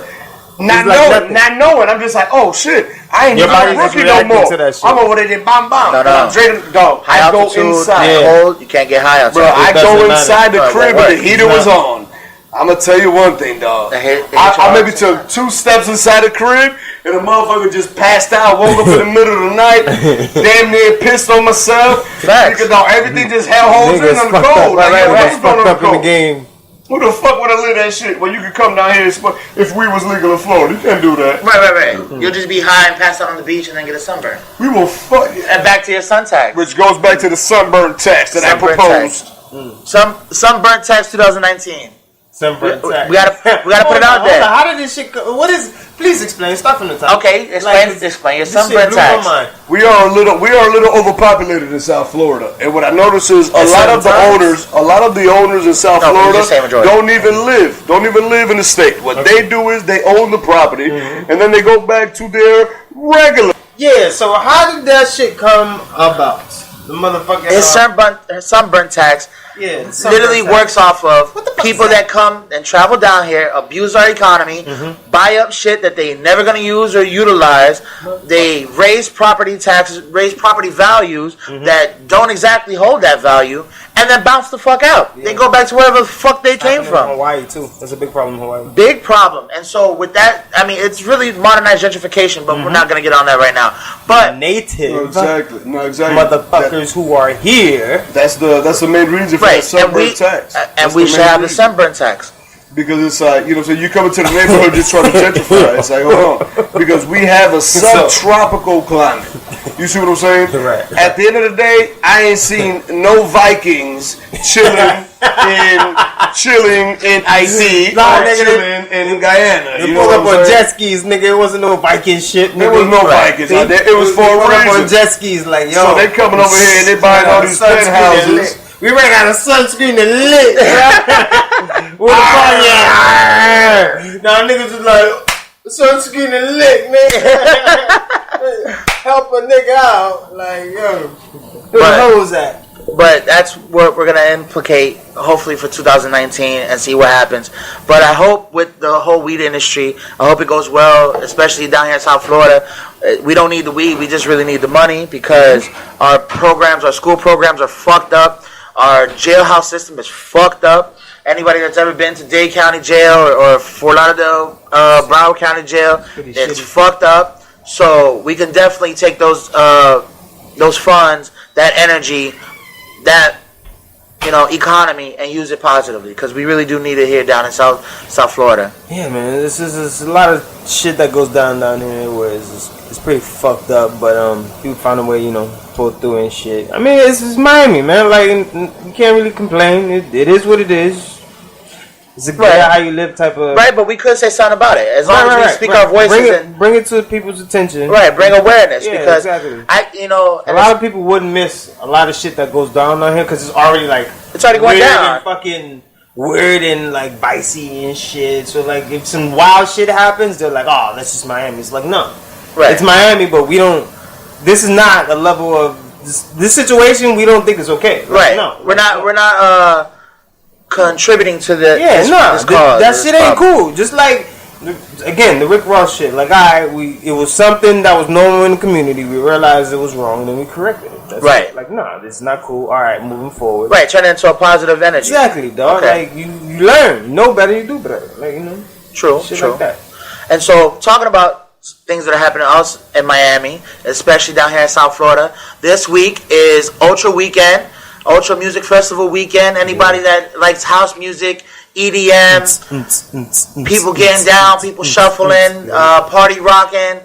Not knowing. I'm just like, oh shit, I ain't even rookie no more. I'm over there, bam. No. I'm drinking, dog. I go inside. Cold, you can't get high outside. Bro, I go inside the crib and the heater was on. I'm gonna tell you one thing, dog. I maybe took 2 steps inside the crib and the motherfucker just passed out. Woke up in the middle of the night, damn near pissed on myself. Because dog, everything just held holes in on the cold. Right. Fucked up in the game. Who the fuck would have lit that shit when you could come down here and smoke if we was legal in Florida? You can't do that. Right. You'll just be high and pass out on the beach and then get a sunburn. We will fuck you. And back to your sun tax. Which goes back to the sunburn tax that I proposed. Sunburn tax 2019. Sunburn tax. We gotta put it out there. How did this shit go? Please explain. Start from the top. Okay, explain your sunburn tax. We are a little overpopulated in South Florida, and what I notice is a lot of the owners in South Florida don't even live in the state. What they do is they own the property, and then they go back to their regular. Yeah. So how did that shit come about? The motherfucking sunburn tax. Yeah, literally works off of people that come and travel down here, abuse our economy, buy up shit that they never going to use or utilize. They raise property taxes, raise property values that don't exactly hold that value, and then bounce the fuck out. They go back to wherever the fuck they came from. In Hawaii too. That's a big problem in Hawaii. Big problem. And so with that, I mean, it's really modernized gentrification, but we're not going to get on that right now. But native, no, exactly, motherfuckers who are here. That's the main reason for the sunburn tax. And we should have the sunburn tax. Because it's like, so you come into the neighborhood just trying to gentrify. It's like, hold on. Because we have a subtropical climate. You see what I'm saying? Right. At the end of the day, I ain't seen no Vikings chilling in Haiti or chilling in Guyana. You pulled up on jet skis, nigga. It wasn't no Viking shit. Nigga. There was no Vikings out there. It was for a reason. On jet skis, like, yo. So they coming over here and they buying all these penthouses. We already got a sunscreen and lit. What the fuck, yeah? Now niggas is like, sunscreen and lit, nigga. Help a nigga out. Like, yo, where the hose at? But that's what we're going to implicate, hopefully, for 2019 and see what happens. But I hope with the whole weed industry, I hope it goes well, especially down here in South Florida. We don't need the weed. We just really need the money because our school programs are fucked up. Our jailhouse system is fucked up. Anybody that's ever been to Dade County Jail or Fort Lauderdale, Broward County Jail, it's fucked up. So we can definitely take those funds, that energy, that economy and use it positively, because we really do need it here down in South Florida. Yeah, man, this is a lot of shit that goes down here where it's pretty fucked up, but people find a way, pull through and shit. I mean, it's Miami, man. Like, you can't really complain. It is what it is. It's a good how you live type of... Right, but we could say something about it. As long as we speak our voices. Bring it to people's attention. Right, bring awareness. Yeah, because exactly. A lot of people wouldn't miss a lot of shit that goes down here because it's already like... It's already going down. And fucking weird and like dicey and shit. So like if some wild shit happens, they're like, oh, that's just Miami. It's like, no. Right. It's Miami, but we don't... This is not a level of... This situation, we don't think is okay. Like, right. No. We're not contributing to this cause. That shit ain't cool. Just like, again, the Rick Ross shit. Like, it was something that was normal in the community. We realized it was wrong, and then we corrected it. That's right. It. Like, nah, this is not cool. All right, moving forward. Right, turn it into a positive energy. Exactly, dog. Okay. Like, you learn. You know better, you do better. Like, True, shit true. like that. And so, talking about things that are happening to us in Miami, especially down here in South Florida, this week is Ultra Weekend. Ultra Music Festival weekend. Anybody that likes house music, EDM, people getting down, people shuffling, party rocking.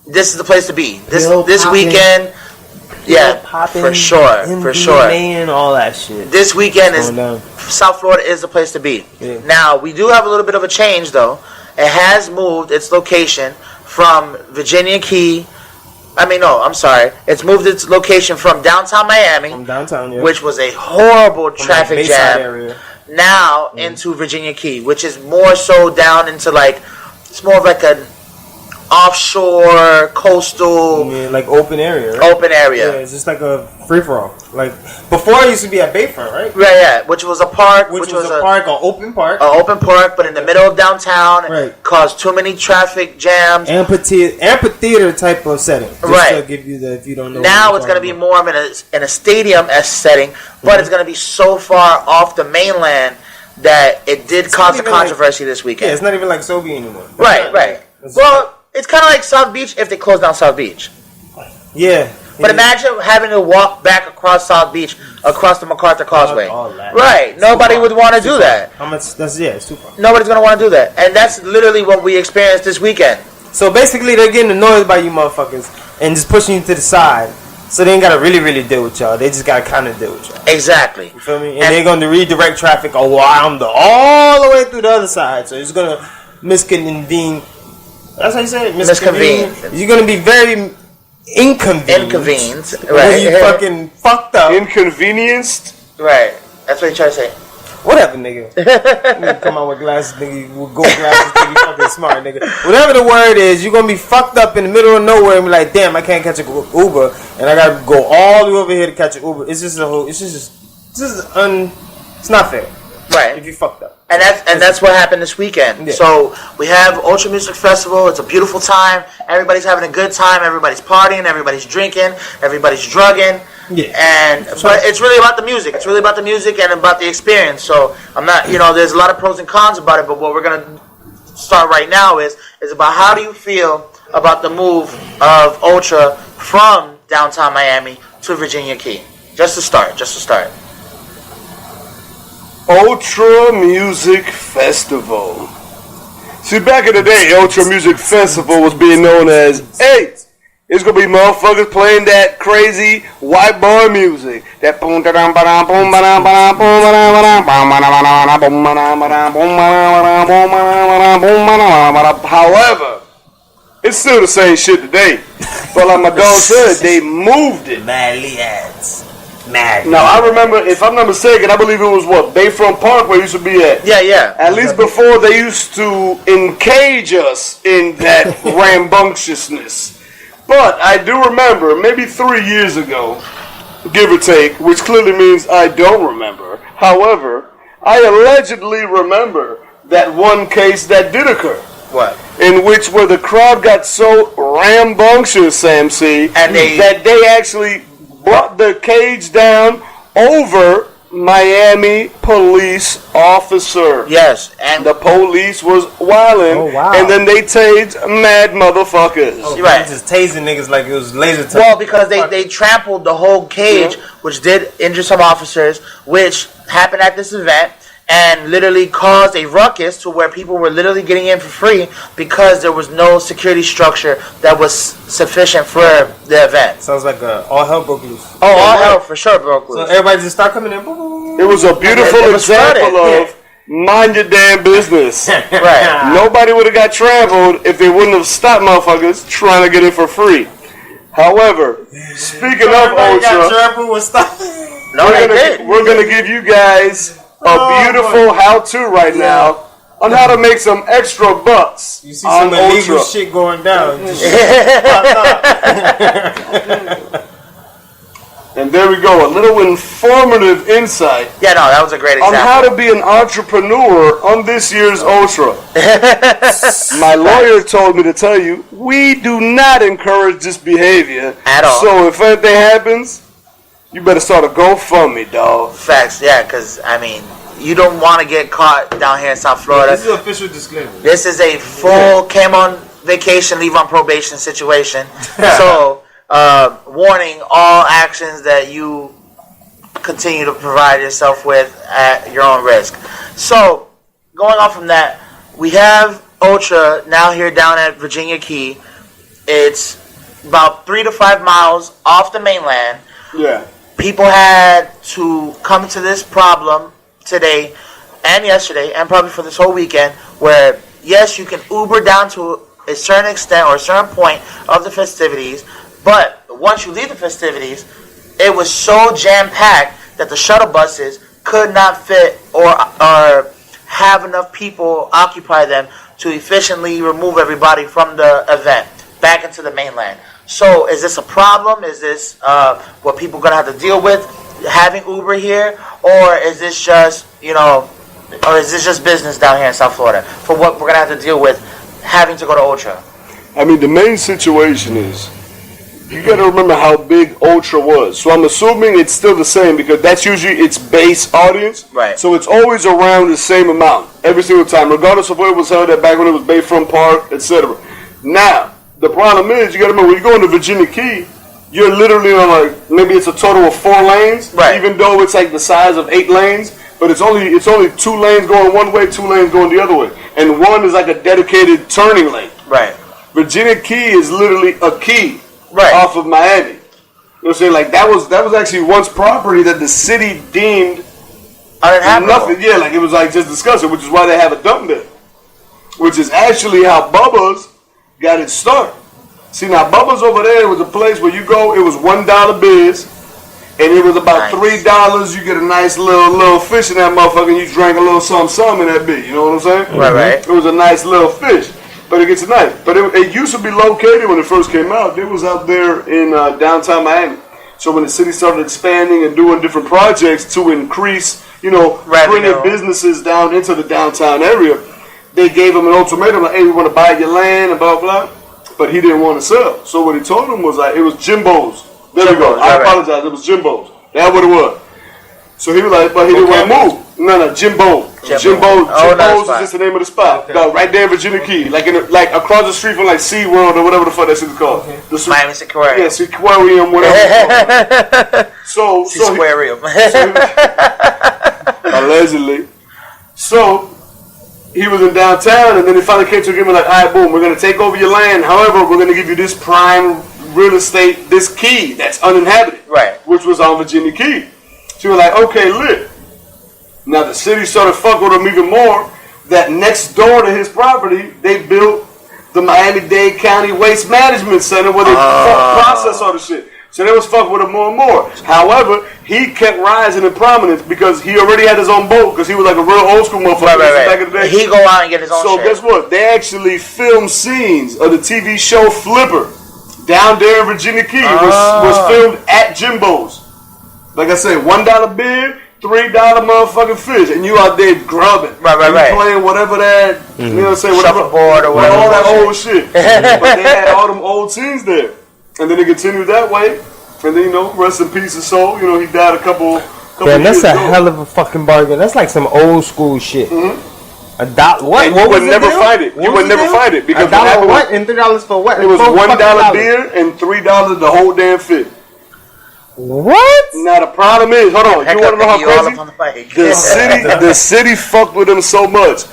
This is the place to be. This weekend, for sure. And all that shit. This weekend South Florida is the place to be. Yeah. Now we do have a little bit of a change though. It has moved its location from Virginia Key. It's moved its location from downtown Miami, which was a horrible traffic jam, area. Now into Virginia Key, which is more so down into it's more of like an offshore, coastal, like open area. Right? Open area. Yeah, it's just like a free for all. Like before, it used to be at Bayfront, right? Right, yeah. Which was a park. Which was a park, an open park. An open park, but in the middle of downtown. Right. Caused too many traffic jams. Amphitheater type of setting. Just right. To give you if you don't know. Now it's going to be more of in a stadium-esque setting, but it's going to be so far off the mainland that it did cause a controversy this weekend. Yeah, it's not even like Sobe anymore. Right. Well, it's kind of like South Beach if they close down South Beach. Yeah. But imagine having to walk back across South Beach, across the MacArthur Causeway. Right. Nobody would want to do that. How much? It's too far. Nobody's going to want to do that. And that's literally what we experienced this weekend. So basically, they're getting annoyed by you motherfuckers and just pushing you to the side. So they ain't got to really, really deal with y'all. They just got to kind of deal with y'all. Exactly. You feel me? And they're going to redirect traffic around all the way through the other side. So it's going to misconvene. That's how you say it? Misconvene. You're going to be very inconvenienced. Right. You fucking fucked up. Inconvenienced? Right. That's what you try to say. Whatever, nigga. You come out with glasses, nigga. With gold glasses, nigga. You fucking smart, nigga. Whatever the word is, you're going to be fucked up in the middle of nowhere and be like, damn, I can't catch an Uber. And I got to go all the way over here to catch an Uber. It's just it's not fair. Right. If you fucked up. And that's what happened this weekend. Yeah. So we have Ultra Music Festival. It's a beautiful time. Everybody's having a good time. Everybody's partying. Everybody's drinking. Everybody's drugging. Yeah. But it's really about the music. It's really about the music and about the experience. So I'm not, there's a lot of pros and cons about it. But what we're gonna start right now is about how do you feel about the move of Ultra from downtown Miami to Virginia Key? Just to start. Ultra Music Festival. See, back in the day, Ultra Music Festival was being known as, hey, it's gonna be motherfuckers playing that crazy white boy music. That boom da dum ba dum boom ba dum ba dum boom ba dum ba dum boom ba dum boom ba dum ba dum boom ba dum boom ba dum. However, it's still the same shit today. But like my dog said, they moved it. Madly ads. Now, I remember, if I'm not mistaken, I believe it was Bayfront Park where it used to be at. Yeah. At least before they used to encage us in that rambunctiousness. But I do remember, maybe 3 years ago, give or take, which clearly means I don't remember. However, I allegedly remember that one case that did occur. What? In which where the crowd got so rambunctious, Sam C, that they actually brought the cage down over Miami police officer. Yes, and the police was wilding. Oh, wow. And then they tased mad motherfuckers. Oh, right. Just tasing niggas like it was laser time. Well, because they trampled the whole cage, which did injure some officers, which happened at this event, and literally caused a ruckus to where people were literally getting in for free because there was no security structure that was sufficient for the event. Sounds like all hell broke loose. Oh, all hell for sure broke loose. So everybody just start coming in. It was a beautiful example of mind your damn business. Right. Nobody would have got trampled if they wouldn't have stopped motherfuckers trying to get in for free. However, speaking of Ultra, we're gonna give you guys a beautiful how-to right now on how to make some extra bucks. You see some illegal shit going down. And there we go, a little informative insight. Yeah, no, that was a great example. On how to be an entrepreneur on this year's Ultra. My lawyer told me to tell you, we do not encourage this behavior. At all. So if anything happens, you better start a GoFundMe, dog. Facts, yeah, because, I mean, you don't want to get caught down here in South Florida. This is an official disclaimer. This is a full came on vacation, leave on probation situation. So, warning all actions that you continue to provide yourself with at your own risk. So, going on from that, we have Ultra now here down at Virginia Key. It's about 3 to 5 miles off the mainland. Yeah. People had to come to this problem today and yesterday, and probably for this whole weekend, where yes, you can Uber down to a certain extent or a certain point of the festivities, but once you leave the festivities, it was so jam-packed that the shuttle buses could not fit or have enough people occupy them to efficiently remove everybody from the event back into the mainland. So is this a problem? Is this what people are going to have to deal with having Uber here? Or is this just, or is this just business down here in South Florida for what we're going to have to deal with having to go to Ultra? I mean, the main situation is, you got to remember how big Ultra was. So I'm assuming it's still the same because that's usually its base audience. Right. So it's always around the same amount every single time, regardless of where it was held at back when it was Bayfront Park, etc. Now, the problem is, you got to remember, when you go into Virginia Key, you're literally on maybe it's a total of 4 lanes, right? Even though it's like the size of 8 lanes, but it's only 2 lanes going one way, 2 lanes going the other way, and one is like a dedicated turning lane. Right. Virginia Key is literally a key off of Miami. You know what I'm saying? Like that was actually once property that the city deemed nothing. Yeah, like it was like just disgusting, which is why they have a dump there, which is actually how Bubba's got its start. See, now Bubba's over there was a place where you go, it was $1 biz, and it was about $3. You get a nice little fish in that motherfucker, and you drank a little something in that bit. You know what I'm saying? Right. It was a nice little fish, but it gets a nice. But it used to be located when it first came out. It was out there in downtown Miami. So when the city started expanding and doing different projects to increase, bringing businesses down into the downtown area, they gave him an ultimatum like, hey, we want to buy your land and blah, blah. But he didn't want to sell. So what he told him was like, it was Jimbo's. There we go. I apologize. It was Jimbo's. That's what it was. So he was like, but he didn't want to move. No, Jimbo. Jimbo's is just the name of the spot. Okay. No, right there in Virginia Key. Like across the street from like SeaWorld or whatever the fuck that shit is called. Okay. Miami Seaquarium. Yeah, Seaquarium, whatever. so Seaquarium. Allegedly. So he was in downtown, and then he finally came to him and like, all right, boom, we're going to take over your land. However, we're going to give you this prime real estate, this key that's uninhabited, right? Which was on Virginia Key. So we're like, okay, lit. Now the city started fucking with him even more. That next door to his property, they built the Miami-Dade County Waste Management Center where they process all the shit. So they was fucking with him more and more. However, he kept rising in prominence because he already had his own boat because he was like a real old school motherfucker back in the day. He go out and get his own shit. So guess what? They actually filmed scenes of the TV show Flipper down there in Virginia Key. Was filmed at Jimbo's. Like I said, $1 beer, $3 motherfucking fish, and you out there grubbing. Right. Playing whatever that, you know what I'm saying? Shuffleboard or whatever. All that old shit. But they had all them old scenes there. And then it continued that way. And then, rest in peace his soul. He died a couple Damn, that's a hell of a fucking bargain. That's like some old school shit. $1. What? And you would never find it. You would never find it because $1 what and $3 for what? It was $1 beer and $3 the whole damn fit. What? Now the problem is, hold on. You want to know how crazy? The city fucked with them so much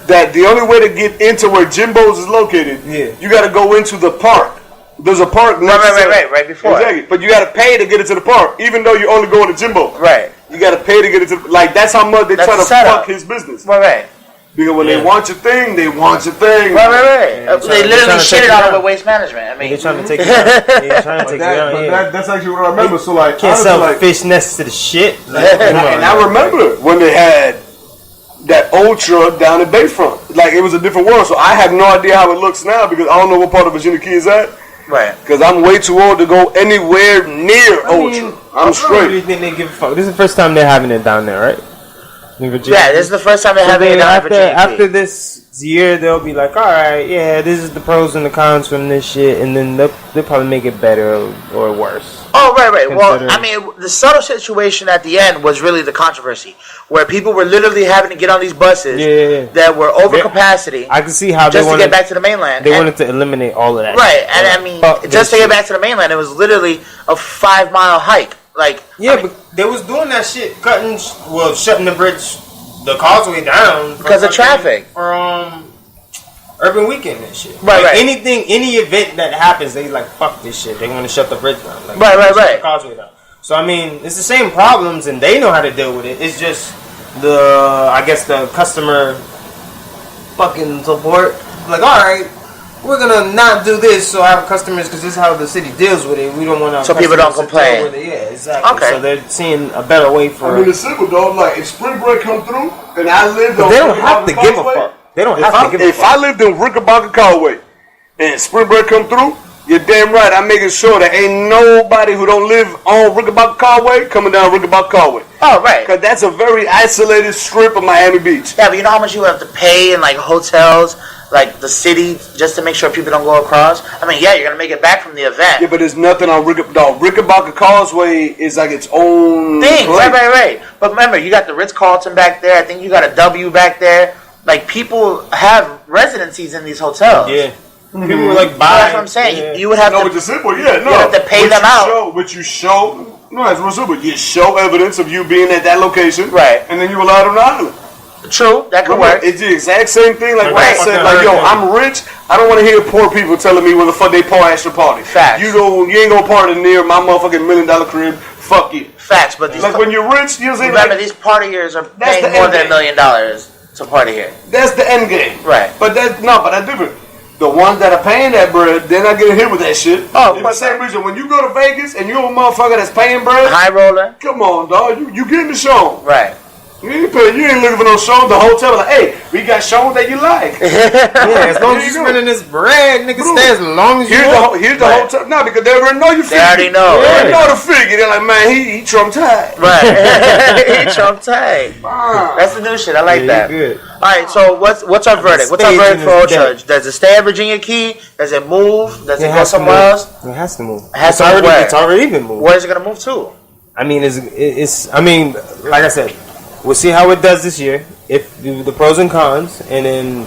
that the only way to get into where Jimbo's is located, you got to go into the park. There's a park right before. Exactly. But you got to pay to get into the park, even though you're only going to Jimbo. Right. You got to pay to get into like that's how much they try to fuck his business. Right. Because when they want your thing, they want your thing. Right. They literally shitted on it with waste management. I mean, they're trying to take it out. They're trying to take it out. That's actually what I remember. So like, can't sell fish nests to the shit. And I remember when they had that Ultra down in Bayfront. Like it was a different world. So I have no idea how it looks now because I don't know what part of Virginia Key is at. Right. Because I'm way too old to go anywhere near Ultra. I'm straight. I really think they give a fuck. This is the first time they're having it down there, right? Yeah, this is the first time they're having it down in Virginia. After this year, they'll be like, all right, yeah, this is the pros and the cons from this shit, and then they'll probably make it better or worse. Oh, right. Well, I mean, the subtle situation at the end was really the controversy, where people were literally having to get on these buses that were over capacity. I can see how just to get back to the mainland. They wanted to eliminate all of that. Right, and I mean, just to get back to the mainland, it was literally a 5-mile hike. Like, but they was doing that shit, shutting the bridge, the causeway down because of traffic for Urban Weekend and shit. Right. Any event that happens, they like fuck this shit. They want to shut the bridge down. Like, right. The causeway down. So I mean, it's the same problems, and they know how to deal with it. It's just the customer fucking support. Like, all right. We're gonna not do this, so our customers, because this is how the city deals with it. We don't want to. So people don't complain. Yeah, exactly. Okay. So they're seeing a better way for. I mean, it's simple, though. Like if spring break come through, and I lived on, they don't have to give a fuck. They don't have to give a fuck. If I lived in Rickenbacker Causeway, and spring break come through, you're damn right. I'm making sure that ain't nobody who don't live on Rickenbacker Causeway coming down Rickenbacker Causeway. Oh, right. Because that's a very isolated strip of Miami Beach. Yeah, but you know how much you have to pay in like hotels, like the city, just to make sure people don't go across? I mean, yeah, you're gonna make it back from the event. Yeah, but there's nothing on Rickenbacker Causeway is like its own thing. place. Right. But remember, you got the Ritz-Carlton back there. I think you got a W back there. Like people have residencies in these hotels. Yeah. People were like, buy. That's what I'm saying. Yeah. You would have to. No, it's simple. Yeah, no. You have to pay them out. You show. No, that's real simple. You show evidence of you being at that location, right? And then you allow them to island. True, that could work. It's the exact same thing. Like what I said, like yo, I'm rich. I don't want to hear poor people telling me where the fuck they at your party. Facts. You ain't gonna party near my motherfucking $1 million crib. Fuck you. Facts, but these when you're rich, you see. Remember, these partiers are paying more than $1 million to party here. That's the end game, right? But that's different. The ones that are paying that bread, they're not getting hit with that shit. Oh, for the same reason. When you go to Vegas and you're a motherfucker that's paying bread, high roller. Come on, dog. You getting the show, right? You ain't looking for no show. The hotel like, hey, we got shows that you like. Yeah, as long as you're spending this bread, nigga, stay as long as you want. Here's the hotel. No, because they already know you. They already know. They already know the figure. They're like, man, he Trump tight. Right. He Trump tight. That's the new shit. I like that. Good. All right. So what's our verdict? What's our verdict for Ultra? Does it stay at Virginia Key? Does it move? Does it go somewhere else? It has to move. It's already been moved. Where is it gonna move to? I mean, it's. I mean, like I said. We'll see how it does this year. If the pros and cons, and then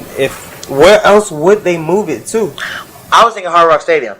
where else would they move it to? I was thinking Hard Rock Stadium.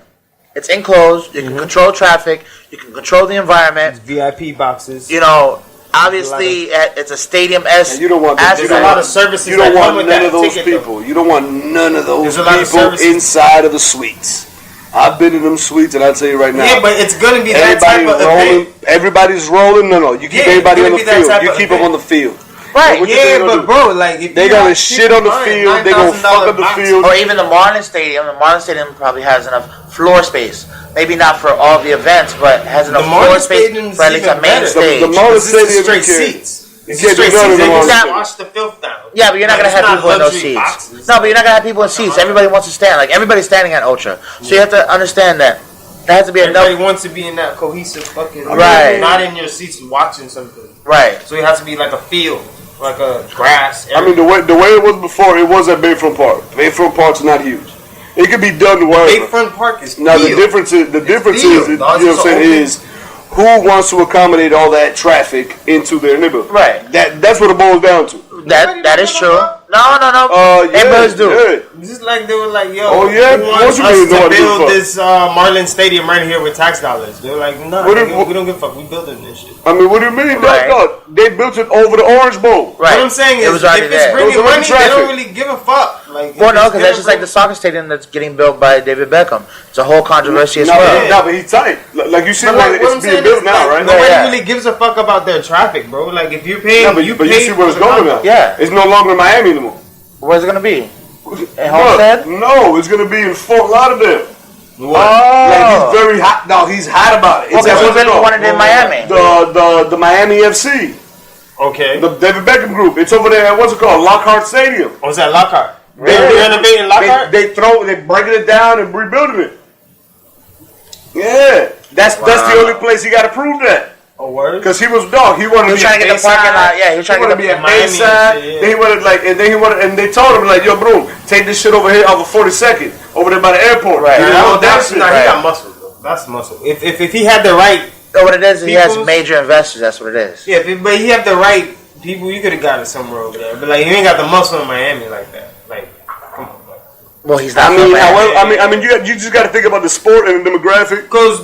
It's enclosed. You can control traffic. You can control the environment. It's VIP boxes. You know, obviously it's a stadium-esque. You don't want there's a lot of services. You don't want none of those people. You don't want none of those people inside of the suites. I've been in them suites, and I'll tell you right now. Yeah, but it's gonna be that type of event. Everybody's rolling. No, you keep everybody on the field. You keep them on the field. Right. Yeah, but bro, like if they gonna shit on the field, they gonna fuck up the field. Or even the Marlin Stadium. The Marlin Stadium probably has enough floor space. Maybe not for all the events, but has enough floor space for at least a main stage. The Marlin Stadium straight seats. You can't do none of them. Wash the filth down. Yeah, but you're not gonna have people in those seats. Boxes. No, but you're not gonna have people in seats. Everybody wants to stand. Like everybody's standing at Ultra, so you have to understand that. There has to be Everybody wants to be in that cohesive fucking right. Not in your seats watching something. Right. So it has to be like a field, like a grass area. I mean, the way it was before, it was at Bayfront Park. Bayfront Park's not huge. It could be done wherever. Bayfront Park is now the difference is you know what I'm saying is who wants to accommodate all that traffic into their neighborhood? Right. That's what it boils down to. That is true. No. Neighborhoods do. Yeah. Just like they were like, yo, oh yeah, who wants what you us to mean, build this Marlin Stadium right here with tax dollars? They were like, no, we don't give a fuck. We building this shit. I mean, what do you mean? Right. No, they built it over the Orange Bowl. Right. What I'm saying is, It was already if it's there. bringing Those are money, the they traffic. don't really give a fuck. Like, Well, no, because that's just like the soccer stadium that's getting built by David Beckham. It's a whole controversy as well. No, but he's tight. Like you see, But where like, what I'm it's being saying built is, now, like, right? nobody Yeah. really gives a fuck about their traffic, bro. Like, if you're paying, No, but you see where it's going now. Yeah. It's no longer Miami anymore. Where's it gonna be? In No, Homestead? no, it's gonna be in Fort Lauderdale. Oh. Like he's very hot. No, he's hot about it. It's Okay, at so what's it really called? wanted it in Miami. The Miami FC, Okay. the David Beckham group. It's over there. At, what's it called? Lockhart Stadium. Was that Lockhart? They- They're renovating Lockhart? They breaking it down and rebuilding it. Yeah, that's the only place he got to prove that. A word? Because he was dog. He wanted He was to be trying to at get the parking lot. Yeah, he was trying to be get at the Miami Bayside. and shit, yeah. Then he wanted and they told him like, yo, bro, take this shit over here off of 42nd, over there by the airport. Right. He didn't want that shit. He got muscle, bro. That's muscle. If he had the right, So what it is, he has People's- major investors. That's what it is. yeah, but he had the right people, you could have got it somewhere over there. But like, you ain't got the muscle in Miami like that. Like, come on, bro. Well, he's not. I mean, from Miami. I mean, you just got to think about the sport and the demographic. Cause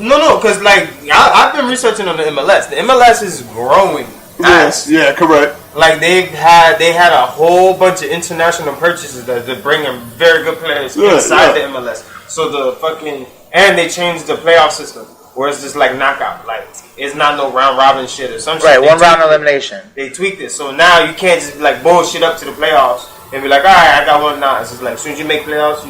like I've been researching on the MLS. The MLS is growing. Yes, yeah, correct. Like they had a whole bunch of international purchases that they're bringing very good players inside the MLS. So and they changed the playoff system where it's just like knockout. Like it's not no round robin shit or some shit. Right, They one round tweaked it. elimination. They tweaked it. So now you can't just be like bullshit up to the playoffs and be like, all right, I got one now. It's just like as soon as you make playoffs,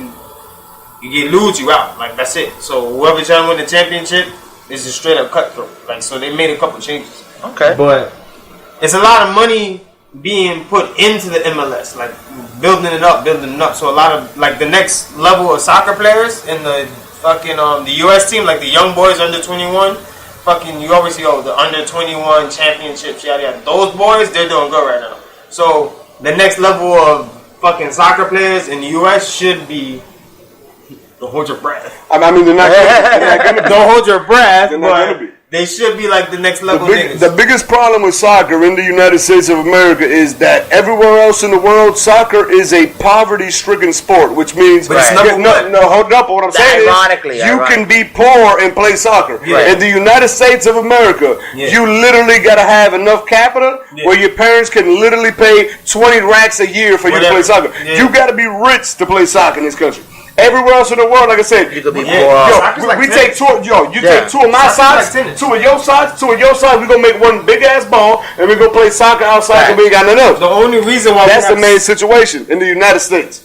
you get lose, you out. Like that's it. So whoever's trying to win the championship is just straight up cutthroat. Like so they made a couple changes. Okay. But it's a lot of money being put into the MLS, like building it up. So a lot of like the next level of soccer players in the fucking the US team, like the young boys under 21, fucking you always see the under 21 championships, yada yada. Those boys, they're doing good right now. So the next level of fucking soccer players in the US should be don't hold your breath. I mean, they're not gonna be. Don't hold your breath, They're not but gonna be. they should be like the next level niggas. The biggest problem with soccer in the United States of America is that everywhere else in the world, soccer is a poverty-stricken sport, which means But it's number one. no, hold up. What I'm saying Ironically, is, you can be poor and play soccer. Yeah. In the United States of America, you literally got to have enough capital where your parents can literally pay 20 racks a year for you to play soccer. Yeah. You got to be rich to play soccer in this country. Everywhere else in the world, like I said, You could be Yeah. poor. Yo, Yo, we like take two. Yo, you take two of my Soccer's socks, like tennis. two of your socks, two of your socks. We gonna make one big ass ball, and we gonna play soccer outside, and we ain't got nothing else. The only reason why That's the main situation in the United States.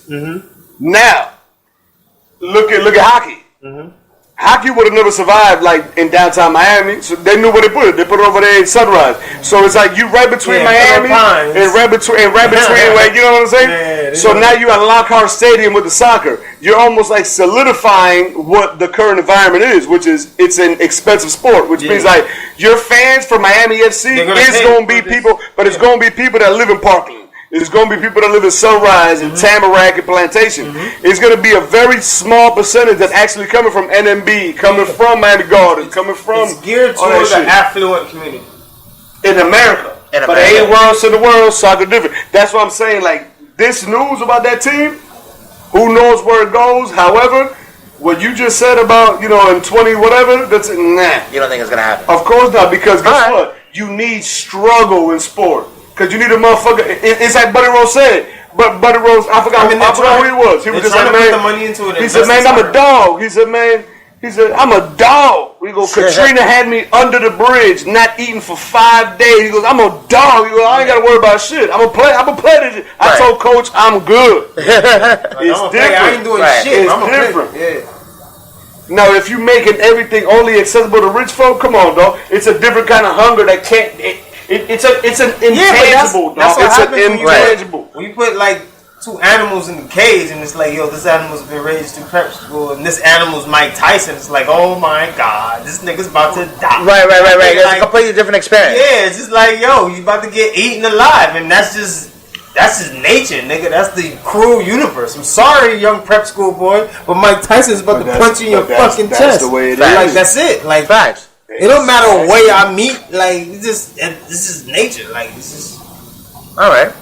Now, look at hockey. Hockey would have never survived like in downtown Miami. So they knew where they put it. They put it over there in Sunrise. So it's like you right between Miami and right between like you know what I'm saying. Yeah, so now you at Lockhart Stadium with the soccer. You're almost like solidifying what the current environment is, which is it's an expensive sport. Which means like your fans for Miami FC is going to be people, but it's going to be people that live in Parkland. It's going to be people that live in Sunrise and Tamarack and Plantation. It's going to be a very small percentage that's actually coming from NMB, coming from Miami Gardens, coming from it's geared all that towards the shit. affluent community. In America. In But America. everywhere else in the world, soccer different. That's what I'm saying. Like, this news about that team, who knows where it goes. However, what you just said about, in 20 whatever, that's, nah. You don't think it's gonna happen? Of course not, because guess All right. what? You need struggle in sport. Because you need a motherfucker. It's like Buddy Rose said. But Buddy Rose, I forgot who he was. He was just like, trying to man. put the money into it. He said, man, I'm a dog. He said, man. He said, I'm a dog. We go, Katrina had me under the bridge, not eating for 5 days. He goes, I'm a dog. He goes, I ain't got to worry about shit. I'm a play this shit. I told Coach, I'm good. It's different. I ain't doing Right. shit. It's I'm a different. Yeah. Now, if you making everything only accessible to rich folk, come on, dog. It's a different kind of hunger that can't. It's an intangible, dog. It's an intangible. When you put like two animals in the cage and it's like, yo, this animal's been raised through prep school and this animal's Mike Tyson. It's like, oh my God, this nigga's about to die. Right. It's Like, a completely different experience. yeah, it's just like, yo, you about to get eaten alive, and that's just nature, nigga. That's the cruel universe. I'm sorry, young prep school boy, but Mike Tyson's about to punch you in your fucking chest. That's the way it is. Like, that's it. Like, Facts. It don't matter where y'all meet. Like this is nature. Like this is. All right.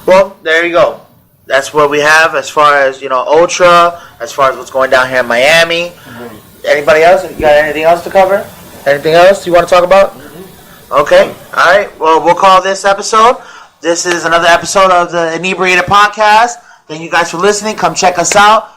Well, there you go. That's what we have as far as Ultra. As far as what's going down here in Miami. Mm-hmm. Anybody else? You got anything else to cover? Anything else you want to talk about? Mm-hmm. Okay. All right. Well, we'll call this episode. This is another episode of the Inebriated podcast. Thank you guys for listening. Come check us out.